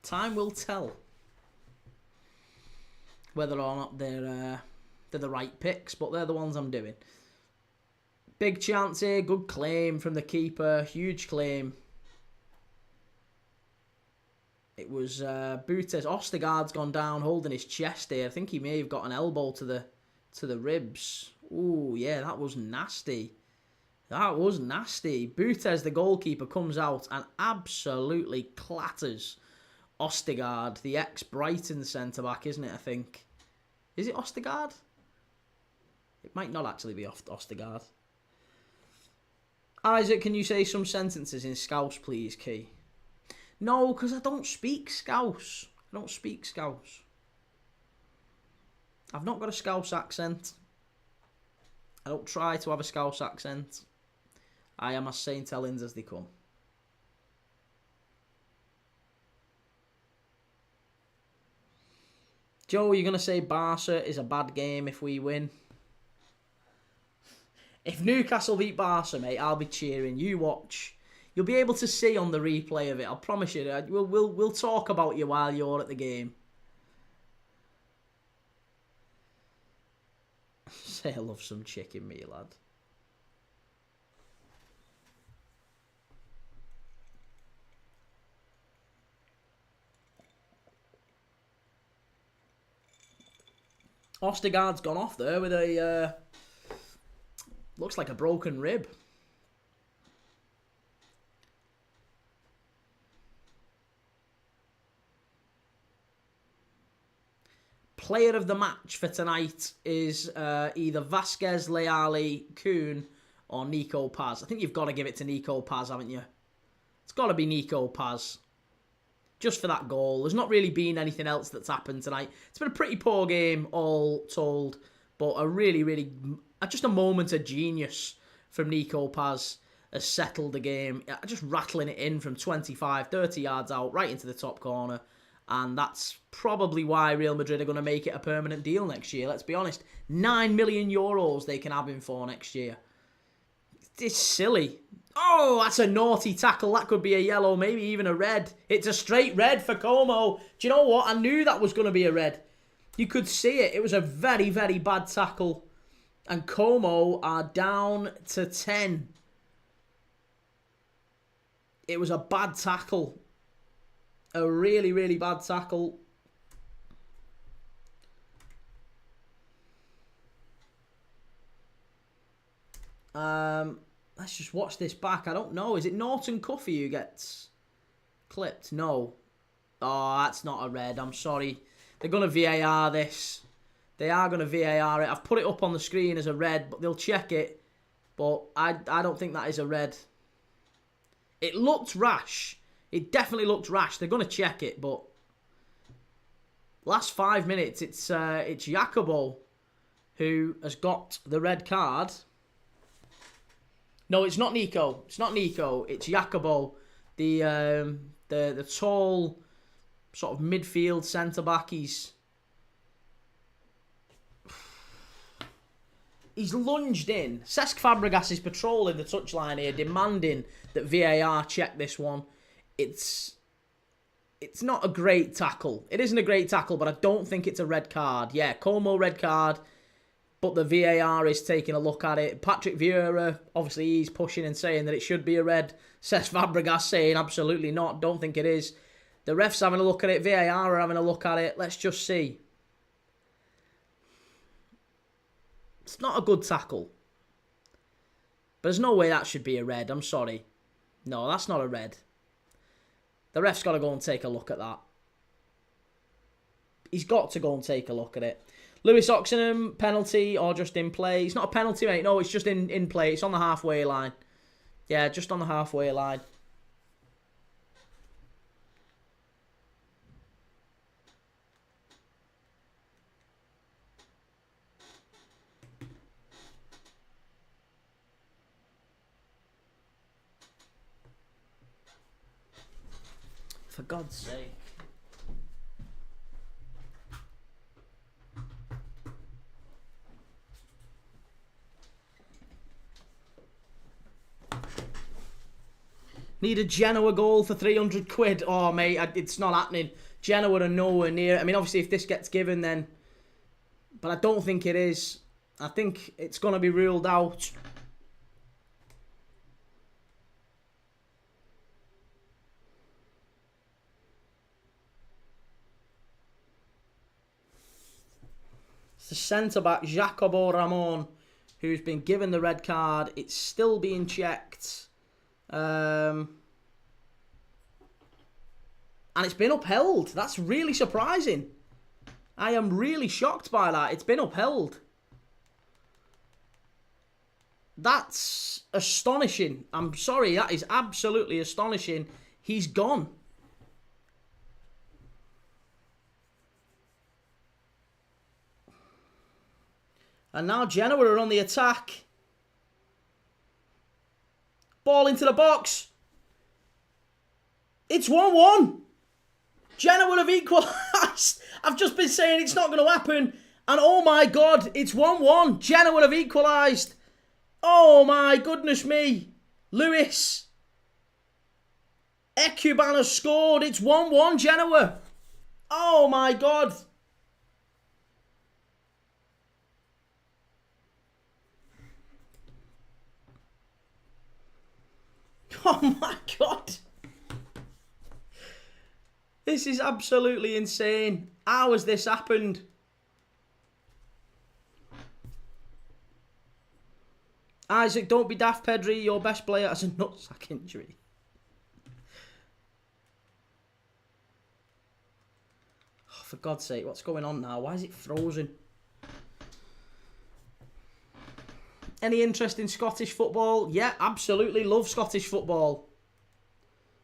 Time will tell whether or not they're the right picks, but they're the ones I'm doing. Big chance here, good claim from the keeper, huge claim. It was Butes. Ostergaard's gone down, holding his chest here. I think he may have got an elbow to the ribs. Ooh, yeah, that was nasty. That was nasty. Butes, the goalkeeper, comes out and absolutely clatters Ostergaard, the ex-Brighton centre-back, isn't it, I think? Is it Ostergaard? It might not actually be Ostergaard. Isaac, can you say some sentences in Scouse, please, Key? No, because I don't speak Scouse. I don't speak Scouse. I've not got a Scouse accent. I don't try to have a Scouse accent. I am as St. Helens as they come. Joe, you're going to say Barca is a bad game if we win? If Newcastle beat Barca, mate, I'll be cheering. You watch. You'll be able to see on the replay of it. I'll promise you. We'll talk about you while you're at the game. Say I love some chicken, me lad. Ostergaard's gone off there with a... looks like a broken rib. Player of the match for tonight is either Vasquez, Leali, Kuhn, or Nico Paz. I think you've got to give it to Nico Paz, haven't you? It's got to be Nico Paz. Just for that goal. There's not really been anything else that's happened tonight. It's been a pretty poor game, all told. But a really, just a moment of genius from Nico Paz has settled the game. Just rattling it in from 25, 30 yards out, right into the top corner. And that's probably why Real Madrid are going to make it a permanent deal next year. Let's be honest. 9 million euros they can have him for next year. It's silly. Oh, that's a naughty tackle. That could be a yellow, maybe even a red. It's a straight red for Como. Do you know what? I knew that was going to be a red. You could see it. It was a very, very bad tackle. And Como are down to 10. It was a bad tackle. A really, really bad tackle. Let's just watch this back. I don't know. Is it Norton Cuffy who gets clipped? No. Oh, that's not a red. I'm sorry. They're going to VAR this. They are going to VAR it. I've put it up on the screen as a red, but they'll check it. But I don't think that is a red. It looked rash. It definitely looked rash. They're going to check it, but last 5 minutes, it's Jacobo who has got the red card. No, it's not Nico. It's not Nico. It's Jacobo, the tall sort of midfield centre back. He's lunged in. Cesc Fabregas is patrolling the touchline here, demanding that VAR check this one. It's not a great tackle. It isn't a great tackle, but I don't think it's a red card. Yeah, Como red card, but the VAR is taking a look at it. Patrick Vieira, obviously he's pushing and saying that it should be a red. Cesc Fabregas saying absolutely not, don't think it is. The ref's having a look at it, VAR are having a look at it. Let's just see. It's not a good tackle. But there's no way that should be a red, I'm sorry. No, that's not a red. The ref's got to go and take a look at that. He's got to go and take a look at it. Lewis Oxenham, penalty or just in play? It's not a penalty, mate. No, it's just in play. It's on the halfway line. Yeah, just on the halfway line. For God's sake. Need a Genoa goal for 300 quid. Oh, mate, it's not happening. Genoa are nowhere near. I mean, obviously, if this gets given, then... But I don't think it is. I think it's going to be ruled out. It's the centre-back, Jacobo Ramon, who's been given the red card. It's still being checked. And it's been upheld. That's really surprising. I am really shocked by that. It's been upheld. That's astonishing. I'm sorry, that is absolutely astonishing. He's gone. And now Genoa are on the attack. Ball into the box. It's 1-1. Genoa have equalised. I've just been saying it's not going to happen. And oh my God, it's 1-1. Genoa have equalised. Oh my goodness me. Lewis. Ekuban has scored. It's 1-1 Genoa. Oh my God. Oh my God. This is absolutely insane. How has this happened? Isaac, don't be daft, Pedri. Your best player has a nutsack injury. Oh, for God's sake, what's going on now? Why is it frozen? Any interest in Scottish football? Yeah, absolutely love Scottish football.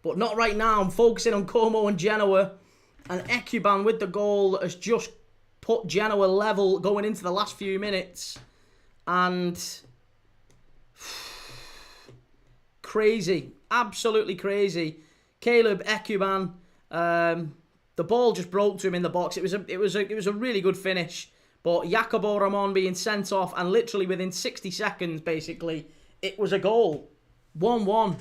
But not right now. I'm focusing on Como and Genoa. And Ekuban with the goal has just put Genoa level going into the last few minutes. And... crazy. Absolutely crazy. Caleb Ekuban. The ball just broke to him in the box. It was a really good finish. But Jacobo Ramon being sent off, and literally within 60 seconds, basically, it was a goal. 1-1.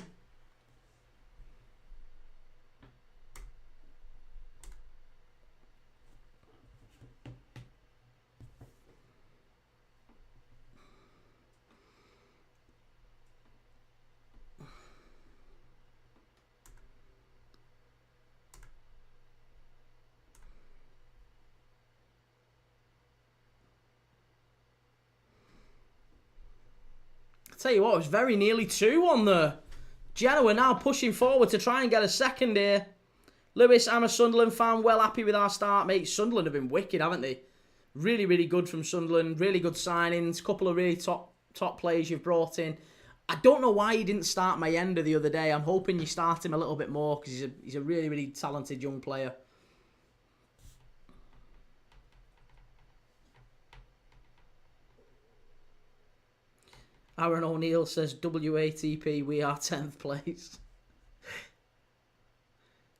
Tell you what, it was very nearly 2-1 there. Genoa now pushing forward to try and get a second here. Lewis, I'm a Sunderland fan. Well happy with our start, mate. Sunderland have been wicked, haven't they? Really, really good from Sunderland. Really good signings. Couple of really top players you've brought in. I don't know why he didn't start Mayenda the other day. I'm hoping you start him a little bit more because he's a really, really talented young player. Aaron O'Neill says, WATP, we are 10th place.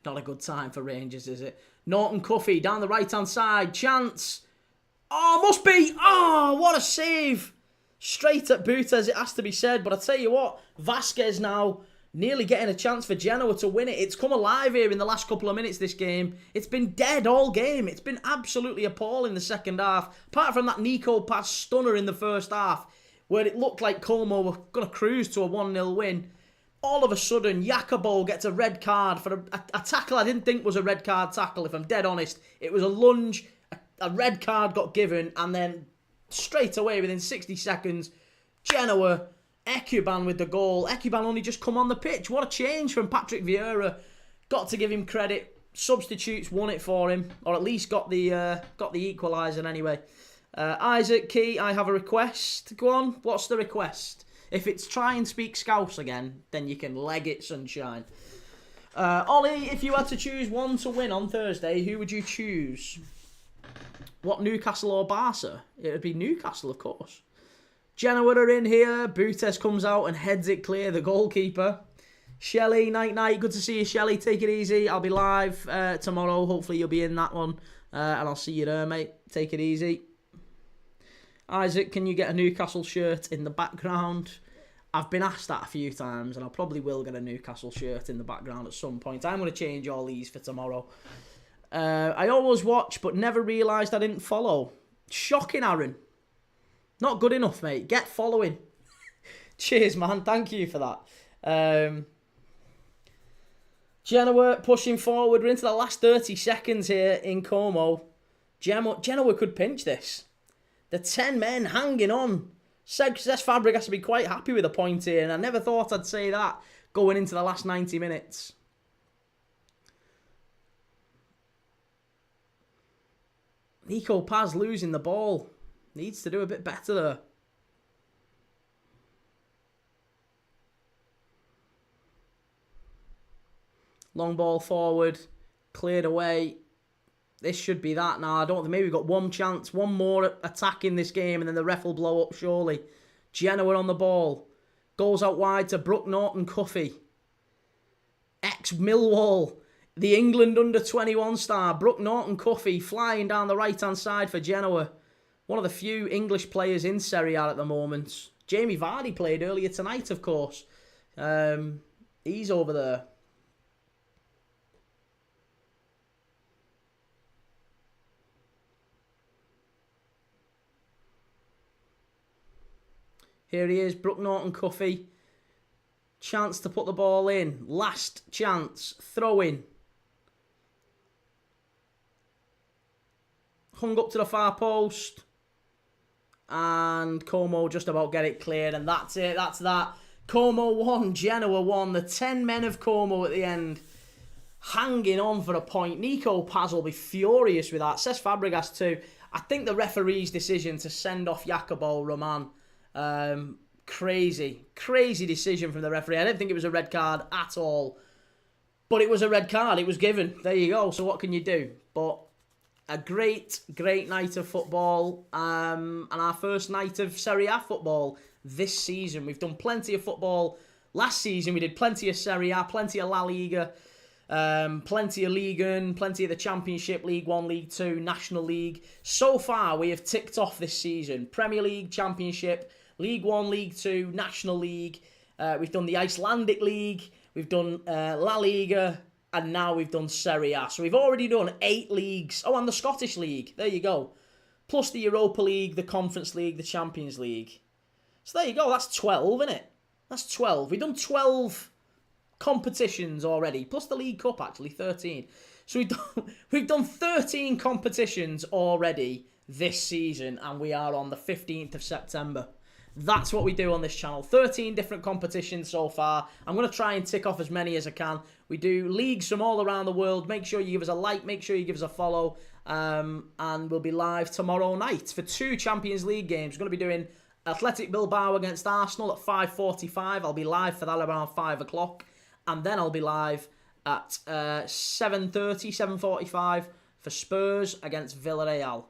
Not a good time for Rangers, is it? Norton Cuffy down the right-hand side. Chance. Oh, must be. Oh, what a save. Straight at Boutez, it has to be said. But I tell you what, Vasquez now nearly getting a chance for Genoa to win it. It's come alive here in the last couple of minutes, this game. It's been dead all game. It's been absolutely appalling the second half. Apart from that Nico pass stunner in the first half, where it looked like Como were going to cruise to a 1-0 win. All of a sudden, Jacobo gets a red card for a tackle I didn't think was a red card tackle, if I'm dead honest. It was a lunge, a red card got given, and then straight away, within 60 seconds, Genoa, Ekuban with the goal. Ekuban only just come on the pitch. What a change from Patrick Vieira. Got to give him credit. Substitutes won it for him, or at least got the equaliser anyway. Isaac, Key, I have a request. Go on, what's the request? If it's try and speak Scouse again, then you can leg it, sunshine. Ollie, if you had to choose one to win on Thursday, who would you choose? What, Newcastle or Barca? It would be Newcastle, of course. Genoa are in here. Boutez comes out and heads it clear, the goalkeeper. Shelley, night. Good to see you, Shelley. Take it easy. I'll be live tomorrow. Hopefully you'll be in that one. And I'll see you there, mate. Take it easy. Isaac, can you get a Newcastle shirt in the background? I've been asked that a few times, and I probably will get a Newcastle shirt in the background at some point. I'm going to change all these for tomorrow. I always watch, but never realised I didn't follow. Shocking, Aaron. Not good enough, mate. Get following. Cheers, man. Thank you for that. Genoa pushing forward. We're into the last 30 seconds here in Como. Genoa could pinch this. The 10 men hanging on. Cesc Fabregas has to be quite happy with a point here, and I never thought I'd say that going into the last 90 minutes. Nico Paz losing the ball. Needs to do a bit better there. Long ball forward. Cleared away. This should be that now. I don't think maybe we've got one chance, one more attack in this game, and then the ref will blow up surely. Genoa on the ball. Goes out wide to Brooke Norton-Cuffy. Ex-Millwall. The England under-21 star, Brooke Norton-Cuffy, flying down the right-hand side for Genoa. One of the few English players in Serie A at the moment. Jamie Vardy played earlier tonight, of course. He's over there. Here he is, Brooke Norton-Cuffy. Chance to put the ball in. Last chance. Throw in. Hung up to the far post. And Como just about get it cleared. And that's it. That's that. Como won. Genoa won. The 10 men of Como at the end. Hanging on for a point. Nico Paz will be furious with that. Cesc Fabregas too. I think the referee's decision to send off Jacobo Roman. Crazy decision from the referee. I didn't think it was a red card at all, but it was a red card. It was given. There you go. So what can you do? But a great night of football, and our first night of Serie A football this season. We've done plenty of football last season. We did plenty of Serie A, plenty of La Liga, plenty of Ligue 1, plenty of the Championship, League 1, League 2, National League. So far, we have ticked off this season. Premier League, Championship, League 1, League 2, National League. We've done the Icelandic League. We've done La Liga. And now we've done Serie A. So we've already done 8 leagues. Oh, and the Scottish League. There you go. Plus the Europa League, the Conference League, the Champions League. So there you go. That's 12, isn't it? That's 12. We've done 12 competitions already. Plus the League Cup, actually, 13. So we've done 13 competitions already this season. And we are on the 15th of September. That's what we do on this channel. 13 different competitions so far. I'm going to try and tick off as many as I can. We do leagues from all around the world. Make sure you give us a like. Make sure you give us a follow. And we'll be live tomorrow night for 2 Champions League games. We're going to be doing Athletic Bilbao against Arsenal at 5:45. I'll be live for that around 5 o'clock. And then I'll be live at 7:30, 7:45 for Spurs against Villarreal.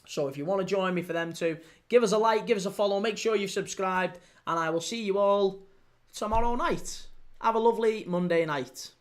So if you want to join me for them too, give us a like, give us a follow, make sure you've subscribed, and I will see you all tomorrow night. Have a lovely Monday night.